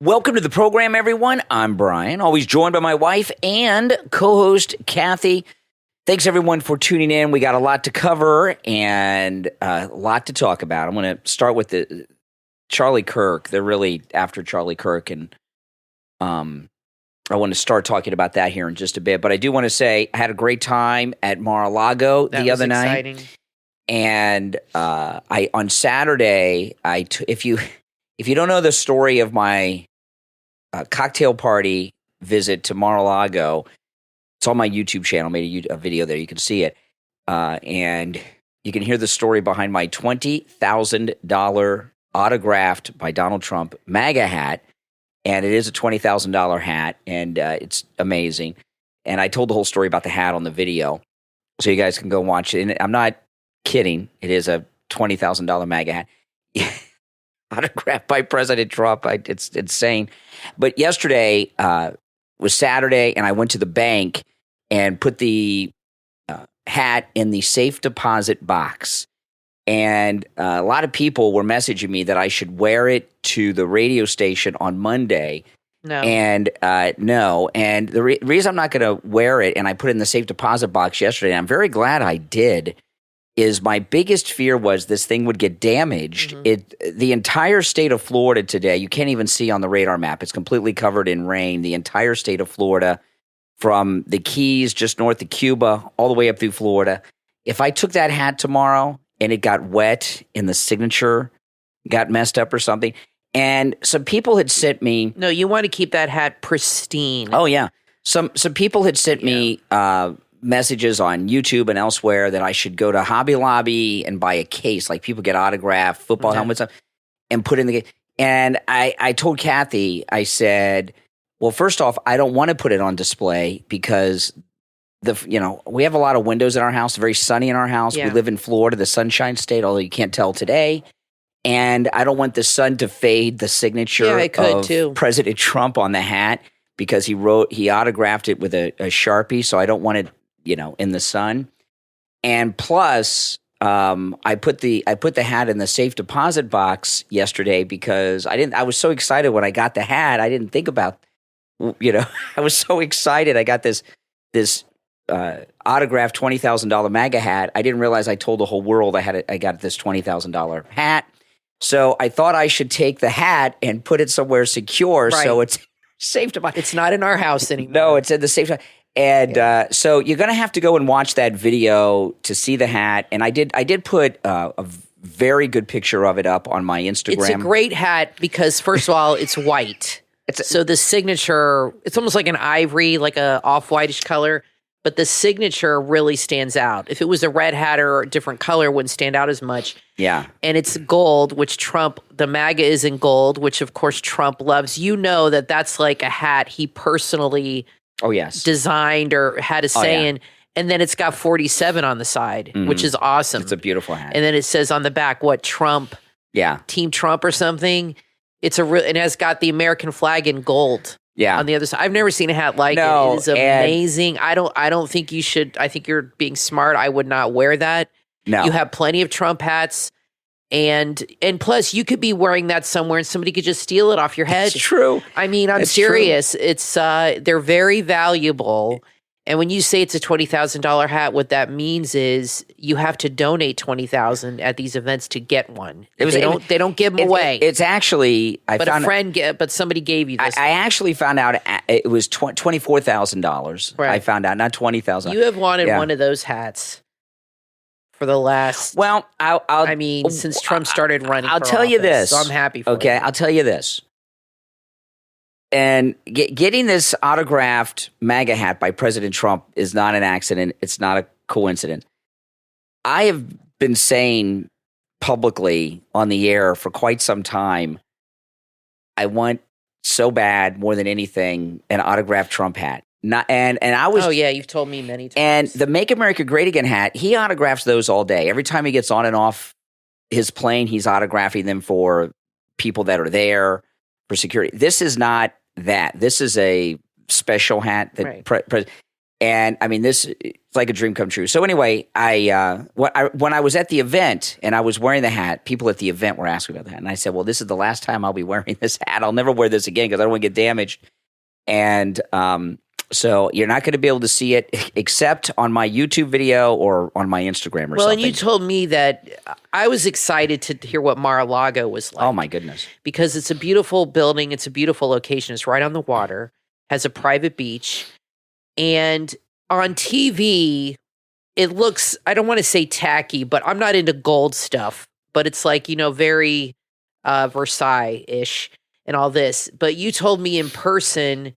Welcome to the program, everyone. I'm Brian, always joined by my wife and co-host Kathy. Thanks, everyone, for tuning in. We got a lot to cover and a lot to talk about. I'm going to start with the Charlie Kirk. They're really after Charlie Kirk, and I want to start talking about that here in just a bit. But I do want to say I had a great time at Mar-a-Lago the other night. And on Saturday, if you don't know the story of my cocktail party visit to Mar-a-Lago, it's on my YouTube channel. Made a video there. You can see it. And you can hear the story behind my $20,000 autographed by Donald Trump MAGA hat. And it is a $20,000 hat, and it's amazing. And I told the whole story about the hat on the video, so you guys can go watch it. And I'm not kidding. It is a $20,000 MAGA hat. Autographed by President Trump. It's insane. But yesterday was Saturday, and I went to the bank and put the hat in the safe deposit box. And a lot of people were messaging me that I should wear it to the radio station on Monday. No. And no. And the reason I'm not going to wear it, and I put it in the safe deposit box yesterday, and I'm very glad I did, is my biggest fear was this thing would get damaged. Mm-hmm. The entire state of Florida today, you can't even see on the radar map. It's completely covered in rain. The entire state of Florida, from the Keys just north of Cuba all the way up through Florida. If I took that hat tomorrow and it got wet and the signature got messed up or something, and some people had sent me— No, you want to keep that hat pristine. Oh, yeah. Some people had sent me messages on YouTube and elsewhere that I should go to Hobby Lobby and buy a case, like people get autographed football helmets up, and put in the case. And I told Kathy, I said, well, first off, I don't want to put it on display because we have a lot of windows in our house, very sunny in our house. Yeah. We live in Florida, the Sunshine State, although you can't tell today. And I don't want the sun to fade the signature of President Trump on the hat, because he autographed it with a Sharpie, so I don't want it, in the sun. And plus, I put the hat in the safe deposit box yesterday because I was so excited when I got the hat. I didn't think about, I was so excited. I got this autographed $20,000 MAGA hat. I didn't realize I told the whole world I got this $20,000 hat. So I thought I should take the hat and put it somewhere secure, so it's safe to buy. It's not in our house anymore. No, it's in the safe. And so you're going to have to go and watch that video to see the hat. And I did put a very good picture of it up on my Instagram. It's a great hat because, first of all, it's white. So the signature, it's almost like an ivory, like a off-whitish color. But the signature really stands out. If it was a red hat or a different color, it wouldn't stand out as much. Yeah. And it's gold, which the MAGA is in gold, which of course Trump loves. You know that's like a hat he personally designed or had a say in. And then it's got 47 on the side, which is awesome. It's a beautiful hat. And then it says on the back, what, Trump? Yeah. Team Trump or something. It has got the American flag in gold. Yeah. On the other side. I've never seen a hat like it. It is amazing. I don't think you should. I think you're being smart. I would not wear that. No. You have plenty of Trump hats. And plus you could be wearing that somewhere and somebody could just steal it off your head. It's true. I mean, I'm serious. True. It's they're very valuable. And when you say it's a $20,000 hat, what that means is you have to donate $20,000 at these events to get one. They don't give them away. It's actually but somebody gave you this. I actually found out it was $24,000. Right. I found out, not $20,000. You have wanted one of those hats for the last. Well, since Trump started running. I'll tell you this. So I'm happy for you. Okay, I'll tell you this. And getting this autographed MAGA hat by President Trump is not an accident. It's not a coincidence. I have been saying publicly on the air for quite some time, I want so bad, more than anything, an autographed Trump hat. I was. Oh yeah, you've told me many times. And the Make America Great Again hat, he autographs those all day. Every time he gets on and off his plane, he's autographing them for people that are there, for security. This is not that. This is a special hat that And I mean, it's like a dream come true. So anyway, when I was at the event and I was wearing the hat, people at the event were asking about that. And I said, well, this is the last time I'll be wearing this hat. I'll never wear this again because I don't want to get damaged. And so you're not going to be able to see it except on my YouTube video or on my Instagram or something. Well, and you told me that I was excited to hear what Mar-a-Lago was like. Oh, my goodness. Because it's a beautiful building. It's a beautiful location. It's right on the water, has a private beach. And on TV, it looks, I don't want to say tacky, but I'm not into gold stuff. But it's like, very Versailles-ish and all this. But you told me in person,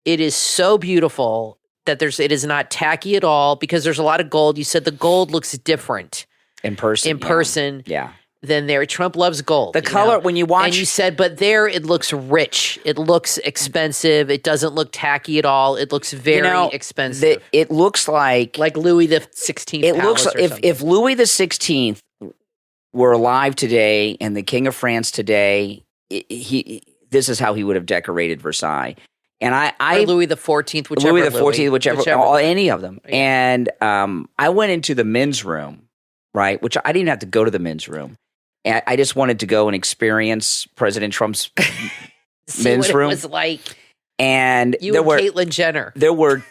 it is so beautiful that it is not tacky at all because there's a lot of gold. You said the gold looks different. In person. Yeah. Than there. Trump loves gold. The color, when you watch. And you said, but there it looks rich. It looks expensive. It doesn't look tacky at all. It looks very expensive. It looks like Louis the 16th. It looks like if Louis the 16th were alive today and the King of France today, this is how he would have decorated Versailles. And or Louis the 14th, whichever, any of them. Yeah. And I went into the men's room, right? Which I didn't have to go to the men's room. And I just wanted to go and experience President Trump's men's room. It was like. And Caitlyn Jenner. There were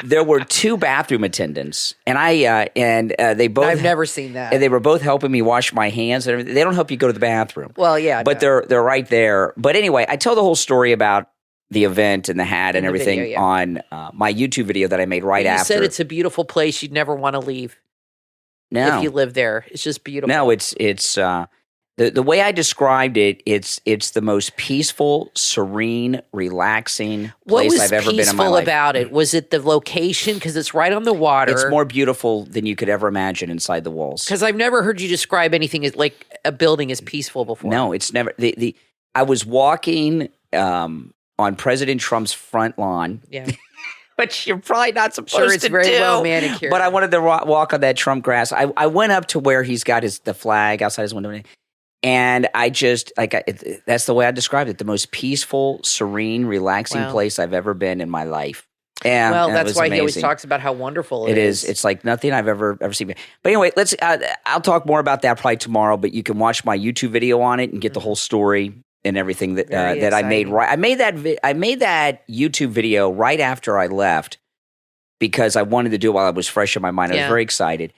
there were two bathroom attendants, and they both. I've never seen that. And they were both helping me wash my hands and everything. They don't help you go to the bathroom. Well, yeah, but they're right there. But anyway, I tell the whole story about the event and the hat and everything video, on my YouTube video that I made after. You said it's a beautiful place. You'd never want to leave. No, if you live there, it's just beautiful. No, it's the way I described it. It's the most peaceful, serene, relaxing place I've ever been in my life. What was peaceful about it? Was it the location? Because it's right on the water. It's more beautiful than you could ever imagine inside the walls. Because I've never heard you describe anything as like a building as peaceful before. No, it's never. I was walking on President Trump's front lawn. Yeah. Which you're probably not supposed to do. It's very well manicured. But I wanted to walk on that Trump grass. I went up to where he's got the flag outside his window. And I just, that's the way I described it. The most peaceful, serene, relaxing place I've ever been in my life. And, well, that's why he always talks about how wonderful it is. It's like nothing I've ever seen. But anyway, I'll talk more about that probably tomorrow, but you can watch my YouTube video on it and get the whole story and everything that I made. I made that YouTube video right after I left because I wanted to do it while I was fresh in my mind. I was very excited.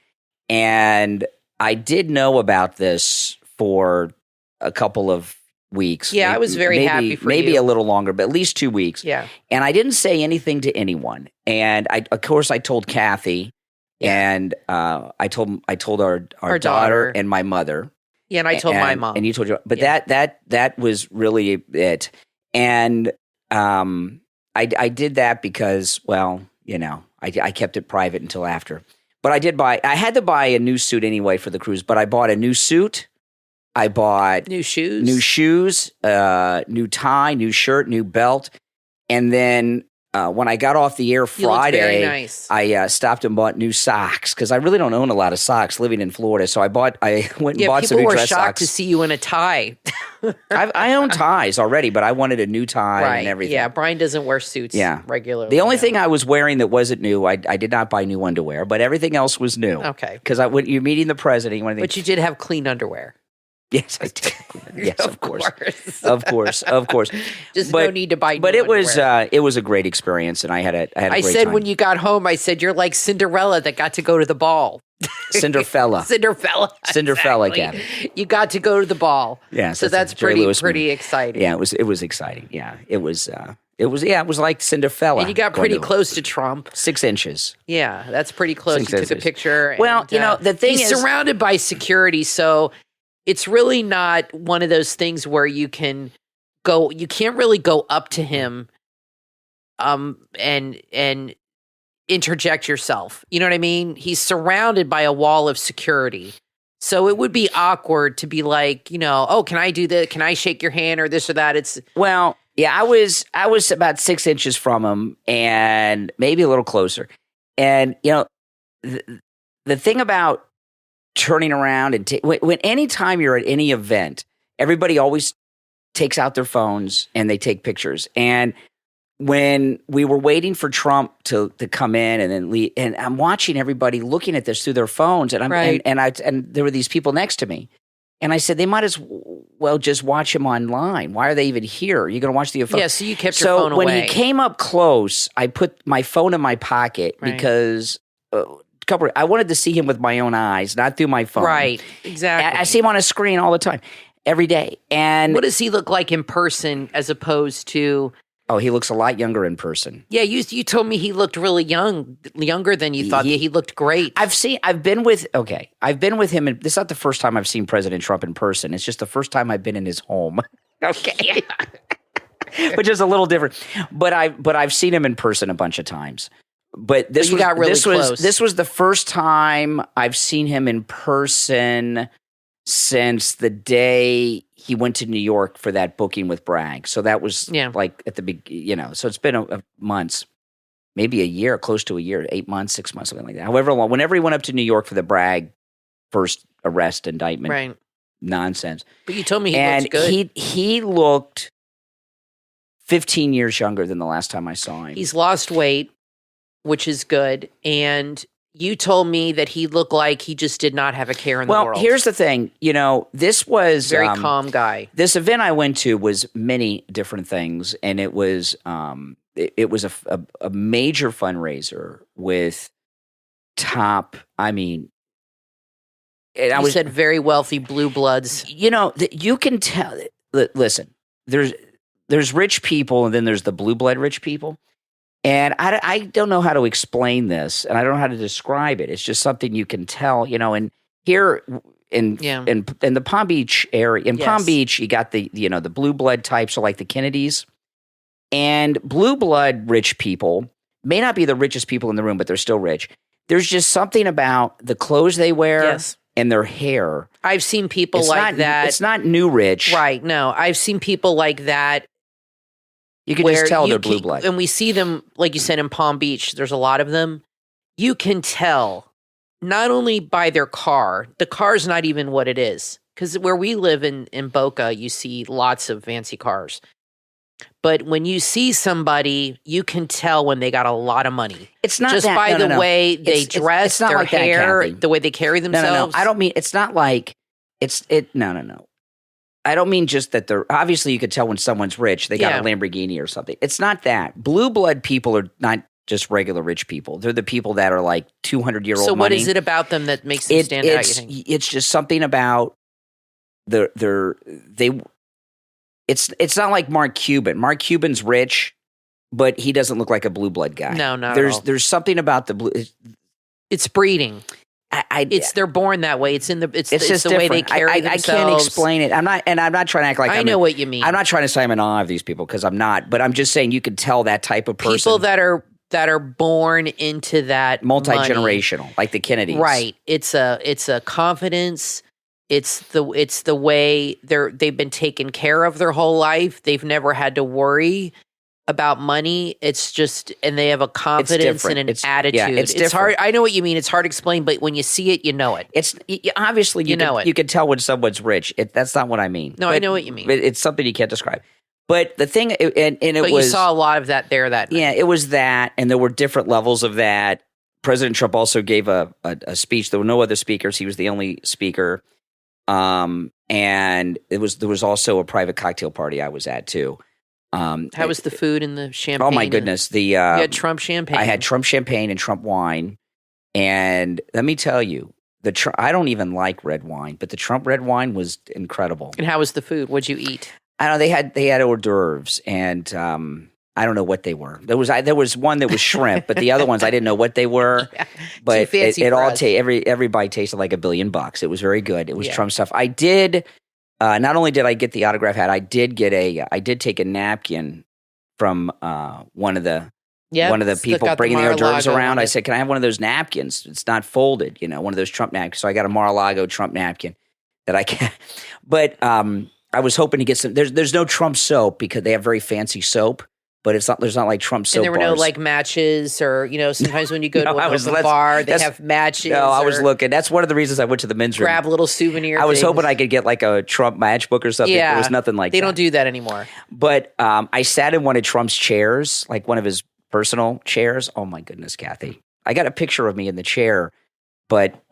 And I did know about this for a couple of weeks. Yeah, I was very happy for you. Maybe a little longer, but at least 2 weeks. Yeah. And I didn't say anything to anyone. And I told Kathy and I told our daughter and my mother. Yeah, and I told my mom. And you told your, but that was really it. And I did that because, well, I kept it private until after. But I had to buy a new suit anyway for the cruise, but I bought a new suit. I bought new shoes, new tie, new shirt, new belt. And then when I got off the air Friday, very nice. I stopped and bought new socks because I really don't own a lot of socks living in Florida. So I went and bought some new dress socks. People were shocked to see you in a tie. I own ties already, but I wanted a new tie and everything. Yeah, Brian doesn't wear suits regularly. The only thing I was wearing that wasn't new, I did not buy new underwear, but everything else was new. Okay. Because when you're meeting the president, but you did have clean underwear. Yes, I did. Yes, of course. Of course. Just no need to buy new But it was underwear. It was a great experience, and I had a great time. I said when you got home, I said you're like Cinderella that got to go to the ball. Cinderfella, exactly. Gabby. You got to go to the ball. Yeah, so that's pretty exciting. Yeah, it was exciting. Yeah, it was like Cinderella. And you got pretty close to Trump. 6 inches. Yeah, that's pretty close. You took a picture. Well, the thing is, he's surrounded by security, so it's really not one of those things where you can't really go up to him and interject yourself. You know what I mean? He's surrounded by a wall of security. So it would be awkward to be like, oh, can I do this? Can I shake your hand or this or that? I was about 6 inches from him and maybe a little closer. And, the thing about turning around and when anytime you're at any event, everybody always takes out their phones and they take pictures. And when we were waiting for Trump to come in and then leave, and I'm watching everybody looking at this through their phones, and and there were these people next to me, and I said they might as well just watch him online. Why are they even here? You're going to watch the phone? Yeah, so you kept your phone away. So when he came up close, I put my phone in my pocket because I wanted to see him with my own eyes, not through my phone. Right, exactly. I see him on a screen all the time, every day. And what does he look like in person as opposed to? Oh, he looks a lot younger in person. Yeah, you told me he looked really younger than you thought. He looked great. I've been with him, and this is not the first time I've seen President Trump in person. It's just the first time I've been in his home. Okay. Which is a little different. But I've seen him in person a bunch of times. But this was the first time I've seen him in person since the day he went to New York for that booking with Bragg. So that was like at the beginning, so it's been a months, maybe a year, close to a year, 8 months, 6 months, something like that. However long, whenever he went up to New York for the Bragg first arrest indictment nonsense. But you told me he looked good. He looked 15 years younger than the last time I saw him. He's lost weight, which is good. And you told me that he looked like he just did not have a care in the world. Well, here's the thing. This was very calm guy. This event I went to was many different things, and it was it was a major fundraiser with top. I mean, you said very wealthy blue bloods. You can tell. Listen, there's rich people, and then there's the blue blood rich people. And I don't know how to explain this, and I don't know how to describe it. It's just something you can tell, and here in the Palm Beach area, in Palm Beach, you got the blue blood types, so like the Kennedys, and blue blood rich people may not be the richest people in the room, but they're still rich. There's just something about the clothes they wear and their hair. I've seen people that. It's not new rich, right? No, I've seen people like that. You can just tell they're blue blood. And we see them, like you said, in Palm Beach. There's a lot of them. You can tell not only by their car. The car's not even what it is. Because where we live in Boca, you see lots of fancy cars. But when you see somebody, you can tell when they got a lot of money. It's not just that, by no, the way they dress, their like hair, the way they carry themselves. No. I don't mean, it's not like, no. I don't mean just that they're, obviously you could tell when someone's rich, they got a Lamborghini or something. It's not that. Blue blood people are not just regular rich people. They're the people that are like 200-year-old So money. what is it about them that makes them stand out, you think? It's just something about it's not like Mark Cuban. Mark Cuban's rich, but he doesn't look like a blue blood guy. No, not at all. There's something about the blue. It's breeding. They're born that way. It's just the way they carry themselves. I can't explain it. I'm not trying to act like I know what you mean. I'm not trying to say I'm in awe of these people because I'm not. But I'm just saying you could tell that type of person. People that are born into that multi-generational, money. Like the Kennedys, right? It's a confidence. It's the way they've been taken care of their whole life. They've never had to worry about money. It's just, and they have a confidence and an attitude. Yeah, it's hard. I know what you mean. It's hard to explain, but when you see it, you know it. It's obviously you know it. You can tell when someone's rich. That's not what I mean. No, I know what you mean. It's something you can't describe. But the thing, but you saw a lot of that there that night. Yeah, it was that, and there were different levels of that. President Trump also gave a speech. There were no other speakers. He was the only speaker. And there was also a private cocktail party I was at too. How was the food and the champagne? Oh my goodness! You had Trump champagne. I had Trump champagne and Trump wine, and let me tell you, I don't even like red wine, but the Trump red wine was incredible. And how was the food? What'd you eat? I don't know. They had hors d'oeuvres, and I don't know what they were. There was one that was shrimp, but the other ones I didn't know what they were. But it all every bite tasted like $1 billion. It was very good. It was Trump stuff. I did. Not only did I get the autograph hat, I did take a napkin from one of the people bringing the hors d'oeuvres around. I said, "Can I have one of those napkins? It's not folded, one of those Trump napkins." So I got a Mar-a-Lago Trump napkin that I can. But I was hoping to get some. There's no Trump soap because they have very fancy soap. but there's not like Trump soap bars. And there were no like matches or, sometimes when you go to a bar, they have matches. No, I was looking. That's one of the reasons I went to the men's room. Grab little souvenir I was hoping I could get like a Trump matchbook or something. Yeah. There was nothing like that. They don't do that anymore. But I sat in one of Trump's chairs, like one of his personal chairs. Oh my goodness, Kathy. I got a picture of me in the chair. But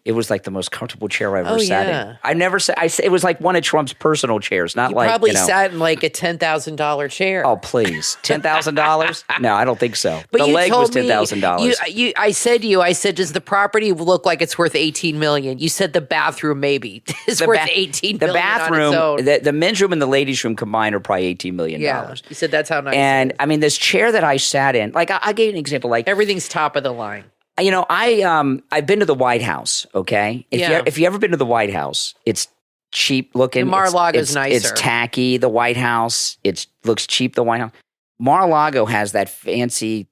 it was like the most comfortable chair I ever sat in. I never sat. It was like one of Trump's personal chairs, not like probably sat in like a $10,000 chair. Oh please, $10,000? No, I don't think so. But the leg was $10,000. I said to you, does the property look like it's worth $18 million? You said the bathroom maybe is worth $18 million. The bathroom, on its own. The men's room and the ladies' room combined are probably $18 million. Yeah, you said that's how nice. And I mean, this chair that I sat in, like I gave an example, like everything's top of the line. I've been to the White House, okay? If you ever been to the White House, it's cheap looking. Mar-a-Lago's nicer. It's tacky, the White House. It looks cheap, the White House. Mar-a-Lago has that fancy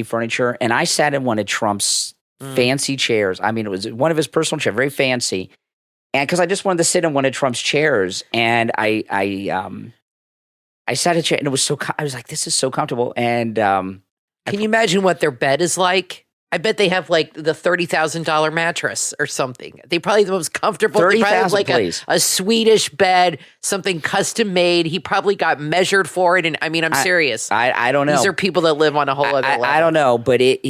furniture, and I sat in one of Trump's fancy chairs. I mean, it was one of his personal chairs, very fancy. And because I just wanted to sit in one of Trump's chairs, and I sat in a chair, and it was I was like, this is so comfortable. And can you imagine what their bed is like? I bet they have like the $30,000 mattress or something. They probably the most comfortable. They probably have like a Swedish bed, something custom made. He probably got measured for it. And I mean, I'm serious. I don't know. These are people that live on a whole other level. I don't know, but it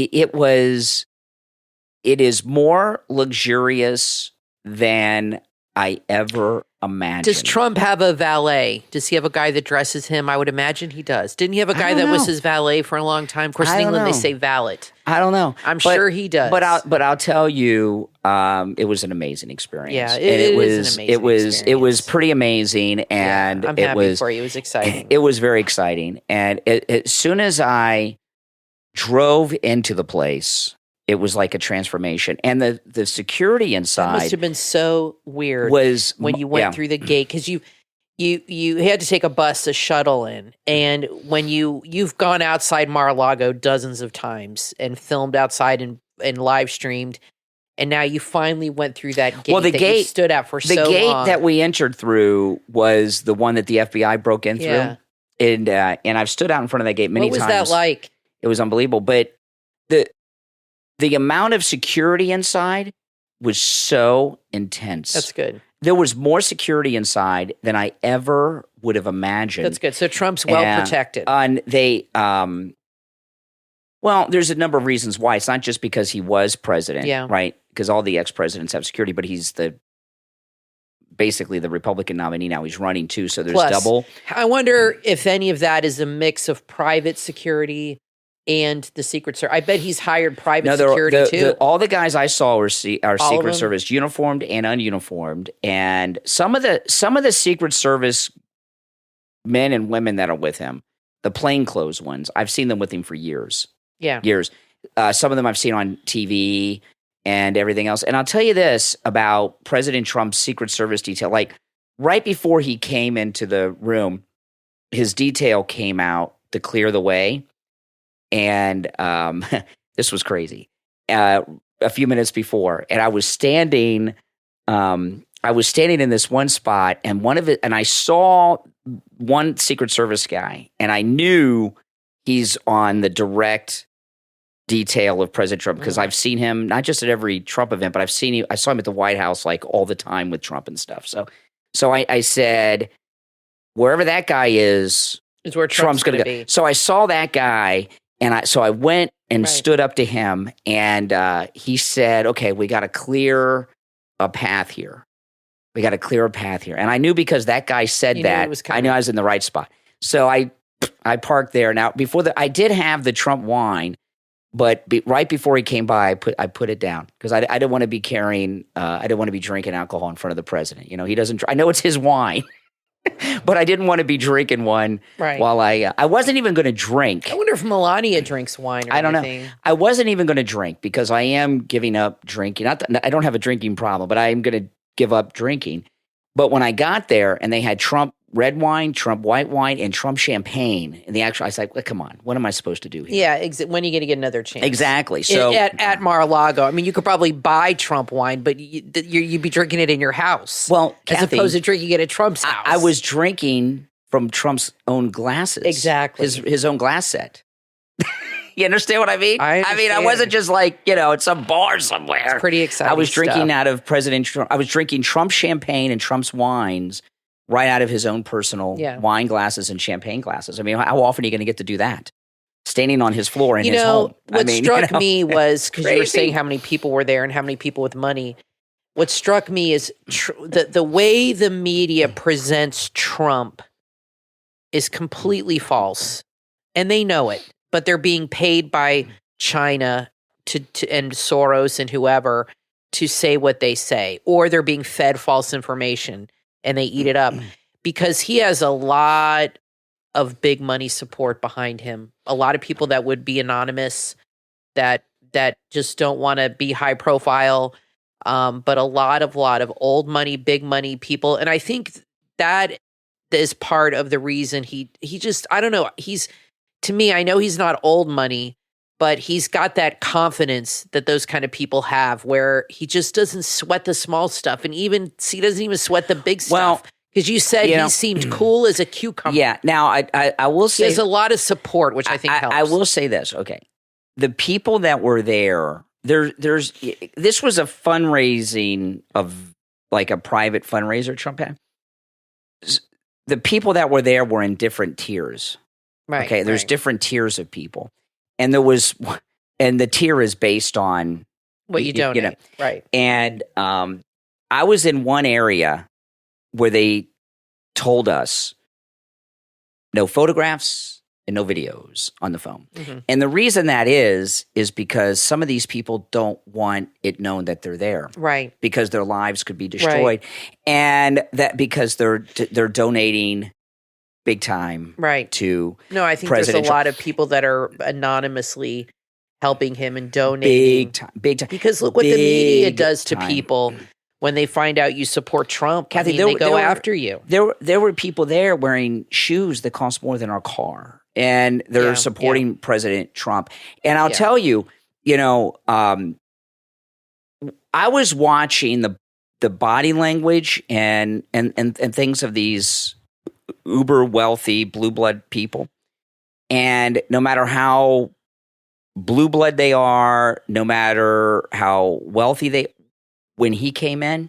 is more luxurious than I ever imagined. Does Trump have a valet? Does he have a guy that dresses him? I would imagine he does. Didn't he have a guy that was his valet for a long time? Of course, in England they say valet. I don't know. I'm sure he does. But I'll tell you, it was an amazing experience. Yeah, it was an amazing experience. It was pretty amazing, and I'm happy for you. It was exciting. It was very exciting, and as soon as I drove into the place, it was like a transformation. And the security inside must have been so weird when you went through the gate, because you had to take a bus, a shuttle in. And when you've gone outside Mar-a-Lago dozens of times and filmed outside and live streamed, and now you finally went through that gate you stood at for so long. The gate that we entered through was the one that the FBI broke in through. And I've stood out in front of that gate many times. What was that like? It was unbelievable. But the amount of security inside was so intense. That's good. There was more security inside than I ever would have imagined. That's good. So Trump's well protected. And they, there's a number of reasons why. It's not just because he was president, right? Because all the ex-presidents have security, but he's basically the Republican nominee now. He's running too, so there's double. I wonder if any of that is a mix of private security and the Secret Service. I bet he's hired private security too. All the guys I saw are Secret Service, uniformed and ununiformed, and some of the Secret Service men and women that are with him, the plainclothes ones, I've seen them with him for years. Yeah, years. Some of them I've seen on TV and everything else. And I'll tell you this about President Trump's Secret Service detail: like right before he came into the room, his detail came out to clear the way. And this was crazy. A few minutes before, and I was standing in this one spot, and I saw one Secret Service guy, and I knew he's on the direct detail of President Trump because I've seen him not just at every Trump event, but I saw him at the White House like all the time with Trump and stuff. So I said, wherever that guy is where Trump's going to go. So I saw that guy. And I went and stood up to him, and he said, okay, we got to clear a path here. We got to clear a path here. And I knew because that guy said that, I knew I was in the right spot. So I parked there. Now, I did have the Trump wine, but right before he came by, I put it down because I didn't want to be carrying, I didn't want to be drinking alcohol in front of the president. He doesn't, I know it's his wine. But I didn't want to be drinking one while I wasn't even going to drink. I wonder if Melania drinks wine or I don't know. I wasn't even going to drink because I am giving up drinking. I don't have a drinking problem, but I am going to give up drinking. But when I got there and they had Trump red wine, Trump white wine, and Trump champagne, and I was like, well, come on, what am I supposed to do here? Yeah, when are you going to get another chance? Exactly. So at Mar-a-Lago, I mean, you could probably buy Trump wine, but you'd be drinking it in your house. Well, Kathy, as opposed to drinking it at Trump's house. I was drinking from Trump's own glasses. Exactly. His own glass set. You understand what I mean? I mean, I wasn't just like, at some bar somewhere. It's pretty exciting. I was drinking stuff. out of President Trump. I was drinking Trump champagne and Trump's wines right out of his own personal wine glasses and champagne glasses. I mean, how often are you going to get to do that? Standing on his floor in his home. What struck me was, because you were saying how many people were there and how many people with money. What struck me is the way the media presents Trump is completely false. And they know it. But they're being paid by China and Soros and whoever to say what they say. Or they're being fed false information and they eat it up. Because he has a lot of big money support behind him. A lot of people that would be anonymous, that just don't want to be high profile. But a lot of old money, big money people. And I think that is part of the reason he just, I don't know, to me, I know he's not old money, but he's got that confidence that those kind of people have where he just doesn't sweat the small stuff. And he doesn't even sweat the big stuff. Because you said he seemed cool as a cucumber. Yeah. Now, I will say. He has a lot of support, which I think helps. I will say this. Okay. The people that were there, this was a fundraising of like a private fundraiser Trump had. The people that were there were in different tiers. Right. Okay. There's different tiers of people. And the tier is based on what you donate. Right. And I was in one area where they told us no photographs and no videos on the phone. Mm-hmm. And the reason that is because some of these people don't want it known that they're there. Right. Because their lives could be destroyed. Right. And that because they're donating big time to I think President there's a lot of people that are anonymously helping him and donating. Big time. Because look what the media does to people. When they find out you support Trump, Kathy, they go after you. There were people there wearing shoes that cost more than our car, and they're supporting President Trump. And I'll tell you, I was watching the body language and things of these uber wealthy blue blood people, and no matter how blue blood they are, no matter how wealthy when he came in,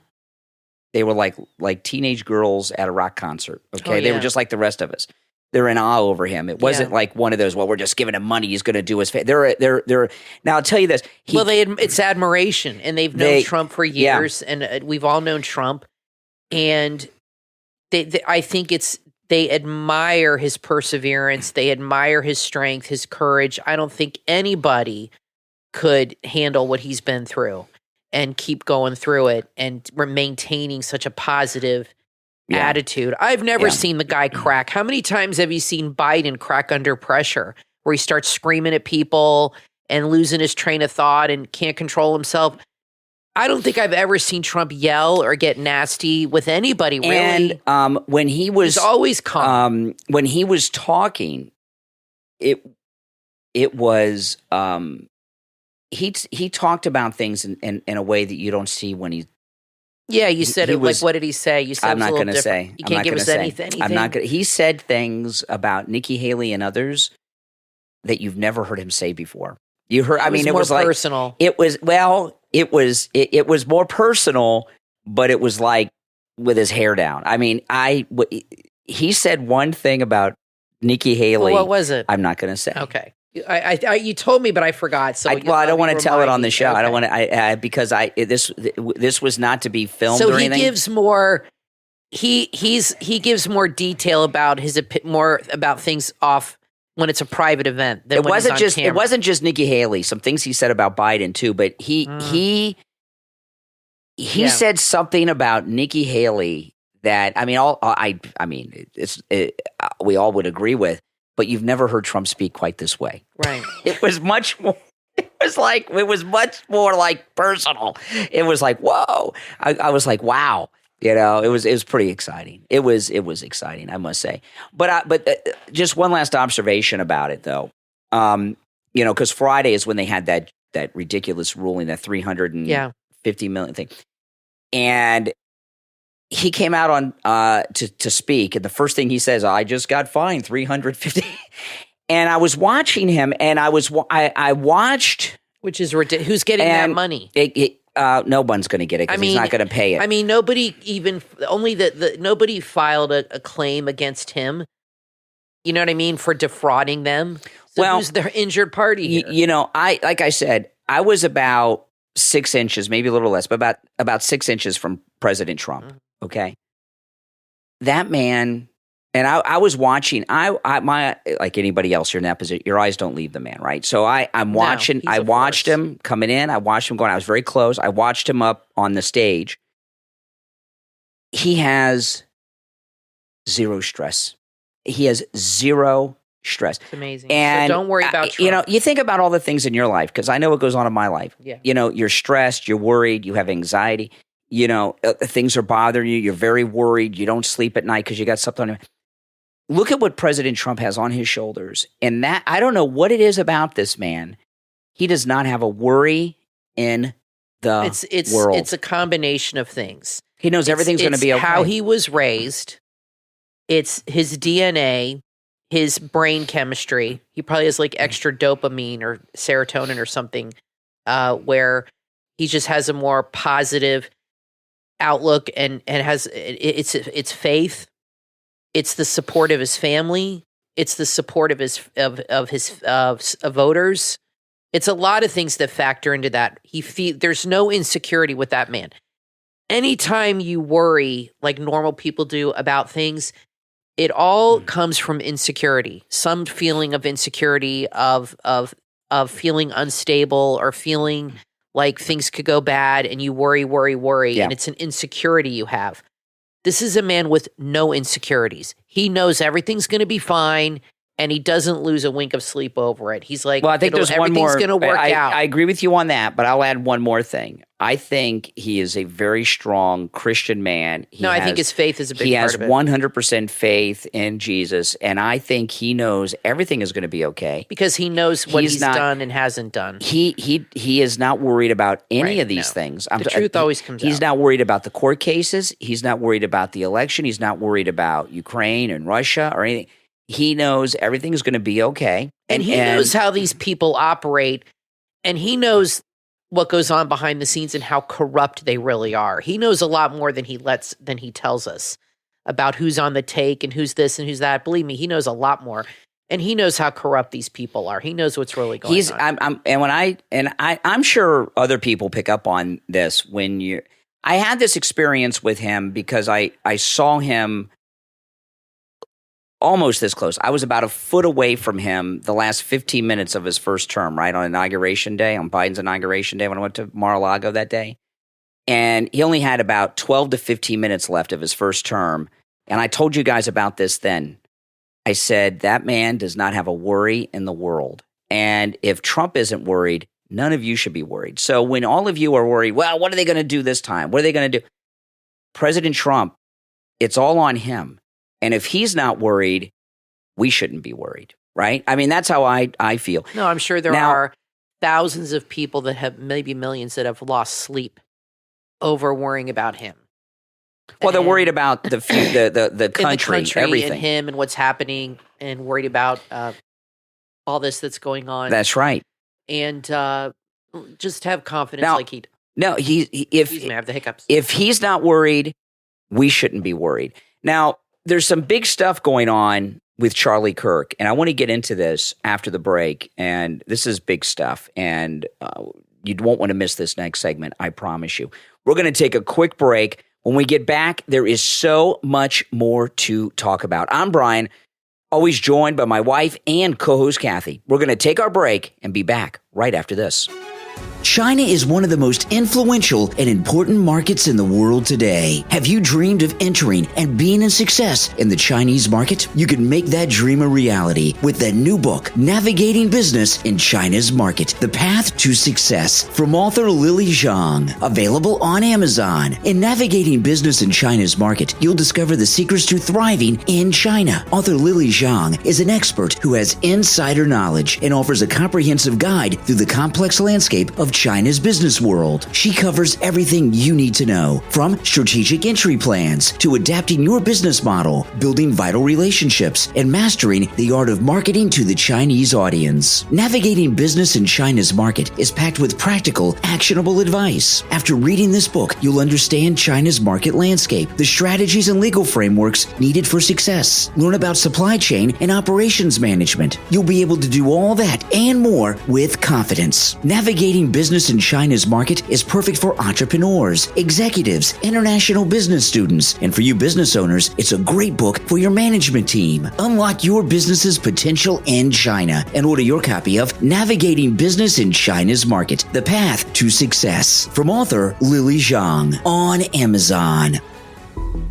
they were like teenage girls at a rock concert. Okay, they were just like the rest of us. They're in awe over him. It wasn't like one of those. Well, we're just giving him money. He's going to do his. They're. Now I'll tell you this. It's admiration, and they've known Trump for years, and we've all known Trump, and I think they admire his perseverance. They admire his strength, his courage. I don't think anybody could handle what he's been through and keep going through it and maintaining such a positive attitude. I've never seen the guy crack. How many times have you seen Biden crack under pressure where he starts screaming at people and losing his train of thought and can't control himself? I don't think I've ever seen Trump yell or get nasty with anybody, really. And when he's always calm. When he was talking, it was he talked about things in a way that you don't see when he. Yeah, you said it. Like, what did he say? You said I'm not going to say. You can't give us anything. I'm not going. He said things about Nikki Haley and others that you've never heard him say before. You heard? It was more personal. It was it was more personal, but it was like with his hair down. I mean, he said one thing about Nikki Haley. Well, what was it? I'm not going to say. Okay. You told me, but I forgot. So I don't want to tell it on the show. Okay. I don't want to. Because this was not to be filmed. So or anything. Gives more. He gives more detail about about things off when it's a private event. Than it wasn't just Nikki Haley. Some things he said about Biden too, but he said something about Nikki Haley that we all would agree with. But you've never heard Trump speak quite this way. Right. It was much more. It was much more like personal. It was like, whoa. I was like, wow. It was pretty exciting. It was exciting, I must say. But just one last observation about it, though. Because Friday is when they had that ridiculous ruling, that $350 million thing, and he came out on to speak, and the first thing he says, "I just got fined $350." And I was watching him, and I watched, which is ridiculous. Who's getting that money? No one's going to get it because he's not going to pay it. I mean, nobody even nobody filed a claim against him. You know what I mean, for defrauding them. So who's the injured party here? You know, like I said, I was about 6 inches, maybe a little less, but about 6 inches from President Trump. Mm-hmm. Okay, that man. And I was watching. My like anybody else, you're in that position. Your eyes don't leave the man, right? So I'm watching. I watched him coming in. I watched him going. I was very close. I watched him up on the stage. He has zero stress. He has zero stress. It's amazing. And so don't worry about Trump. You know, you think about all the things in your life because I know what goes on in my life. Yeah. You know, you're stressed. You're worried. You have anxiety. You know, things are bothering you. You're very worried. You don't sleep at night because you got something on your. Look at what President Trump has on his shoulders. And that, I don't know what it is about this man. He does not have a worry in the world. It's a combination of things. He knows everything's going to be okay. How he was raised. It's his DNA, his brain chemistry. He probably has like extra dopamine or serotonin or something where he just has a more positive outlook and has it's faith. It's the support of his family. It's the support of his voters. It's a lot of things that factor into that. There's no insecurity with that man. Anytime you worry, like normal people do, about things, it all comes from insecurity. Some feeling of insecurity, of feeling unstable, or feeling like things could go bad, and you worry, yeah. and it's an insecurity you have. This is a man with no insecurities. He knows everything's going to be fine, and he doesn't lose a wink of sleep over it. He's like, well, I think there's one more. Everything's going to work out. I agree with you on that, but I'll add one more thing. I think he is a very strong Christian man. I think his faith is a big part of it. He has 100% faith in Jesus, and I think he knows everything is going to be okay. Because he knows what he's done and hasn't done. He is not worried about any of these things. The truth always comes out. He's not worried about the court cases. He's not worried about the election. He's not worried about Ukraine and Russia or anything. He knows everything is going to be okay. And he knows how these people operate, and he knows what goes on behind the scenes and how corrupt they really are. He knows a lot more than he tells us about who's on the take and who's this and who's that. Believe me, he knows a lot more. And he knows how corrupt these people are. He knows what's really going on. I'm sure other people pick up on this I had this experience with him because I saw him almost this close. I was about a foot away from him the last 15 minutes of his first term, right, on Inauguration Day, on Biden's Inauguration Day when I went to Mar-a-Lago that day. And he only had about 12 to 15 minutes left of his first term. And I told you guys about this then. I said, that man does not have a worry in the world. And if Trump isn't worried, none of you should be worried. So when all of you are worried, well, what are they going to do this time? What are they going to do? President Trump, it's all on him. And if he's not worried, we shouldn't be worried, right? I mean, that's how I feel. No, I'm sure there are thousands of people that have, maybe millions, that have lost sleep over worrying about him. Well, they're worried about the country, everything. And him and what's happening, and worried about all this that's going on. That's right. And just have confidence like he does. No, Excuse me, I have the hiccups. If he's not worried, we shouldn't be worried. Now, there's some big stuff going on with Charlie Kirk, and I want to get into this after the break, and this is big stuff, and you won't want to miss this next segment, I promise you. We're going to take a quick break. When we get back, there is so much more to talk about. I'm Brian, always joined by my wife and co-host Kathy. We're going to take our break and be back right after this. China is one of the most influential and important markets in the world today. Have you dreamed of entering and being a success in the Chinese market? You can make that dream a reality with the new book, Navigating Business in China's Market, The Path to Success, from author Lily Zhang. Available on Amazon. In Navigating Business in China's Market, you'll discover the secrets to thriving in China. Author Lily Zhang is an expert who has insider knowledge and offers a comprehensive guide through the complex landscape of of China's business world. She covers everything you need to know, from strategic entry plans to adapting your business model, building vital relationships, and mastering the art of marketing to the Chinese audience. Navigating business in China's market is packed with practical, actionable advice. After reading this book, you'll understand China's market landscape, the strategies and legal frameworks needed for success. Learn about supply chain and operations management. You'll be able to do all that and more with confidence. Navigating business in China's market is perfect for entrepreneurs, executives, international business students, and for you business owners, it's a great book for your management team. Unlock your business's potential in China and order your copy of Navigating Business in China's Market, The Path to Success, from author Lily Zhang, on Amazon.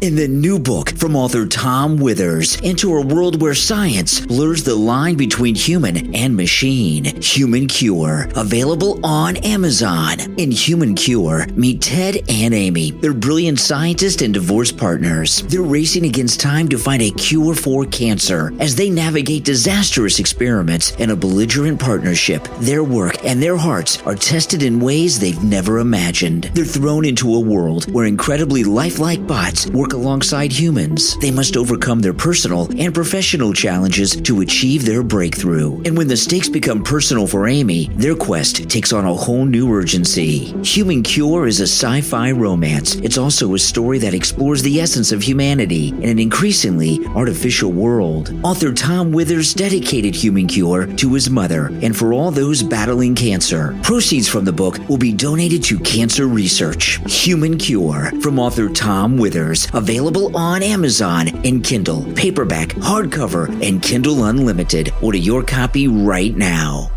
In the new book from author Tom Withers, enter a world where science blurs the line between human and machine. Human Cure, available on Amazon. In Human Cure, meet Ted and Amy. They're brilliant scientists and divorce partners. They're racing against time to find a cure for cancer as they navigate disastrous experiments in a belligerent partnership. Their work and their hearts are tested in ways they've never imagined. They're thrown into a world where incredibly lifelike bots work alongside humans. They must overcome their personal and professional challenges to achieve their breakthrough. And when the stakes become personal for Amy, their quest takes on a whole new urgency. Human Cure is a sci-fi romance. It's also a story that explores the essence of humanity in an increasingly artificial world. Author Tom Withers dedicated Human Cure to his mother and for all those battling cancer. Proceeds from the book will be donated to cancer research. Human Cure, from author Tom Withers, available on Amazon in Kindle, paperback, hardcover, and Kindle Unlimited. Order your copy right now.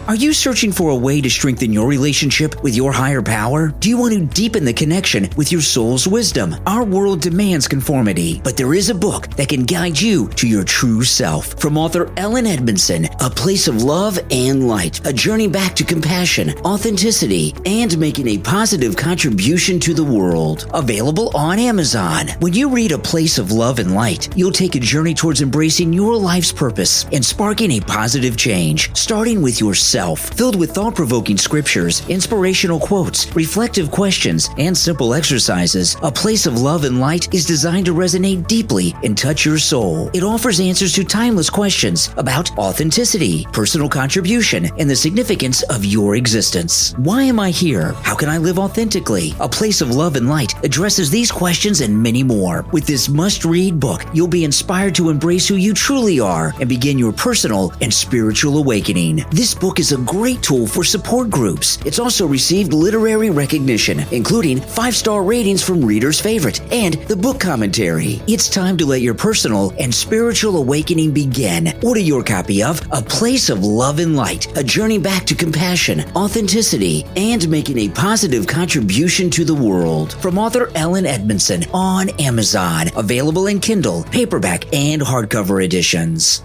Are you searching for a way to strengthen your relationship with your higher power? Do you want to deepen the connection with your soul's wisdom? Our world demands conformity, but there is a book that can guide you to your true self. From author Ellen Edmondson, A Place of Love and Light, a journey back to compassion, authenticity, and making a positive contribution to the world. Available on Amazon. When you read A Place of Love and Light, you'll take a journey towards embracing your life's purpose and sparking a positive change, starting with yourself. Filled with thought-provoking scriptures, inspirational quotes, reflective questions, and simple exercises, A Place of Love and Light is designed to resonate deeply and touch your soul. It offers answers to timeless questions about authenticity, personal contribution, and the significance of your existence. Why am I here? How can I live authentically? A Place of Love and Light addresses these questions and many more. With this must-read book, you'll be inspired to embrace who you truly are and begin your personal and spiritual awakening. This book is a great tool for support groups. It's also received literary recognition, including 5-star ratings from readers' favorite and the book commentary. It's time to let your personal and spiritual awakening begin. Order your copy of A Place of Love and Light, a journey back to compassion, authenticity, and making a positive contribution to the world. From author Ellen Edmondson on Amazon. Available in Kindle, paperback, and hardcover editions.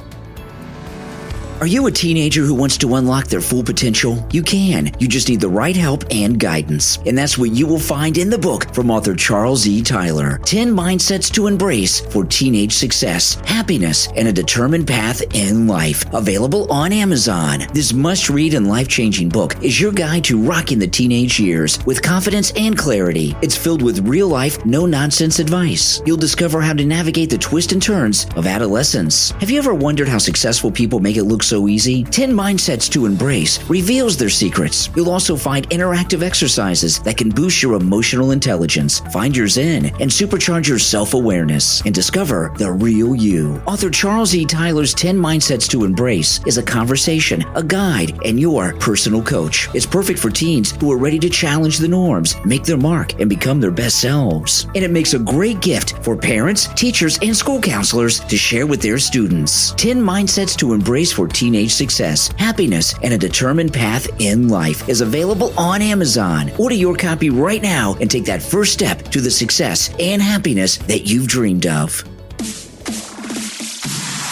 Are you a teenager who wants to unlock their full potential? You can. You just need the right help and guidance. And that's what you will find in the book from author Charles E. Tyler, 10 Mindsets to Embrace for Teenage Success, Happiness, and a Determined Path in Life. Available on Amazon. This must-read and life-changing book is your guide to rocking the teenage years with confidence and clarity. It's filled with real-life, no-nonsense advice. You'll discover how to navigate the twists and turns of adolescence. Have you ever wondered how successful people make it look so easy? 10 Mindsets to Embrace reveals their secrets. You'll also find interactive exercises that can boost your emotional intelligence, find your zen, and supercharge your self-awareness, and discover the real you. Author Charles E. Tyler's 10 Mindsets to Embrace is a conversation, a guide, and your personal coach. It's perfect for teens who are ready to challenge the norms, make their mark, and become their best selves. And it makes a great gift for parents, teachers, and school counselors to share with their students. 10 Mindsets to Embrace for Teenage Success, Happiness, and a Determined Path in Life is available on Amazon. Order your copy right now and take that first step to the success and happiness that you've dreamed of.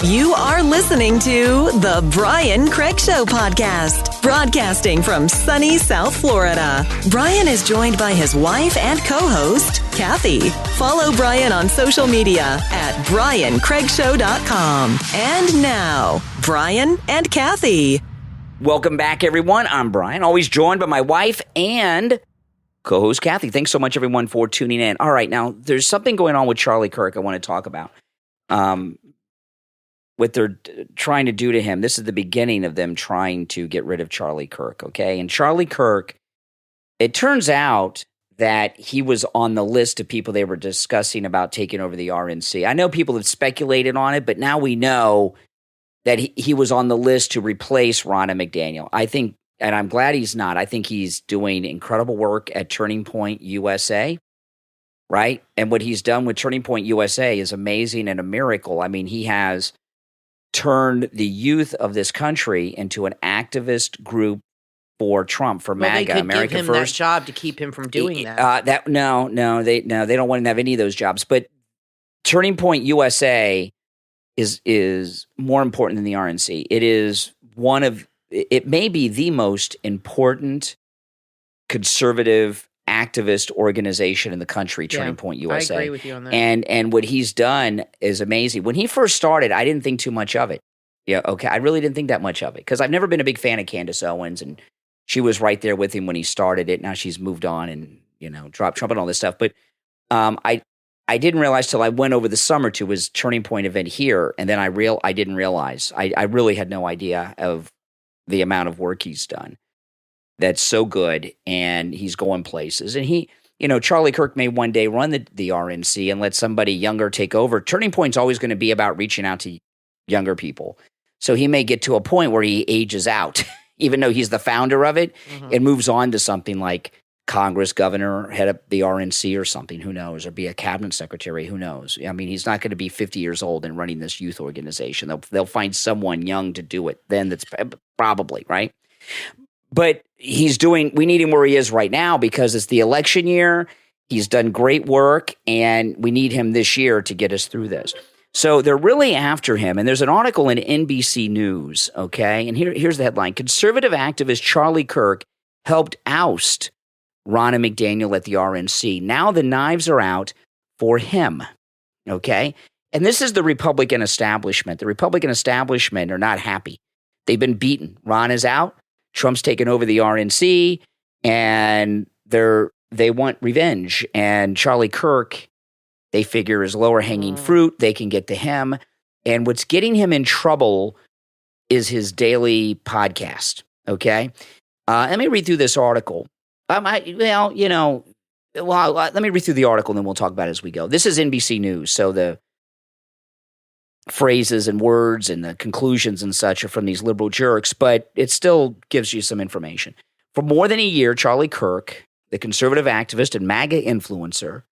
You are listening to The Brian Craig Show podcast, broadcasting from sunny South Florida. Brian is joined by his wife and co-host, Kathy. Follow Brian on social media at BrianCraigShow.com. And now, Brian and Kathy. Welcome back, everyone. I'm Brian, always joined by my wife and co-host Kathy. Thanks so much, everyone, for tuning in. All right, now, there's something going on with Charlie Kirk I want to talk about. What they're trying to do to him. This is the beginning of them trying to get rid of Charlie Kirk, okay? And Charlie Kirk, it turns out that he was on the list of people they were discussing about taking over the RNC. I know people have speculated on it, but now we know that he was on the list to replace Ronna McDaniel. I think, and I'm glad he's not, I think he's doing incredible work at Turning Point USA, right? And what he's done with Turning Point USA is amazing and a miracle. I mean, he has turned the youth of this country into an activist group for Trump, for MAGA, they could America give him First. that job to keep him from doing that. They don't want him to have any of those jobs. But Turning Point USA is more important than the RNC. It is it may be the most important conservative activist organization in the country, Turning Point USA. I agree with you on that. And what he's done is amazing. When he first started, I didn't think too much of it. Yeah, okay. I really didn't think that much of it because I've never been a big fan of Candace Owens, and she was right there with him when he started it. Now she's moved on and, dropped Trump and all this stuff. But I didn't realize till I went over the summer to his Turning Point event here, and then I didn't realize. I really had no idea of the amount of work he's done. That's so good, and he's going places. And Charlie Kirk may one day run the RNC and let somebody younger take over. Turning Point's always going to be about reaching out to younger people. So he may get to a point where he ages out, even though he's the founder of it, and moves on to something like Congress, governor, head up the RNC or something, who knows, or be a cabinet secretary, who knows. I mean, he's not going to be 50 years old and running this youth organization. They'll find someone young to do it then, that's probably, right? But we need him where he is right now because it's the election year. He's done great work, and we need him this year to get us through this. So they're really after him. And there's an article in NBC News, okay? And here's the headline. Conservative activist Charlie Kirk helped oust Ronna McDaniel at the RNC. Now the knives are out for him, okay? And this is the Republican establishment. The Republican establishment are not happy. They've been beaten. Ronna's out. Trump's taken over the RNC, and they want revenge. And Charlie Kirk, they figure, is lower hanging fruit. They can get to him. And what's getting him in trouble is his daily podcast, okay? Let me read through this article. Let me read through the article, and then we'll talk about it as we go. This is NBC News, so the phrases and words and the conclusions and such are from these liberal jerks, but it still gives you some information. For more than a year, Charlie Kirk, the conservative activist and MAGA influencer,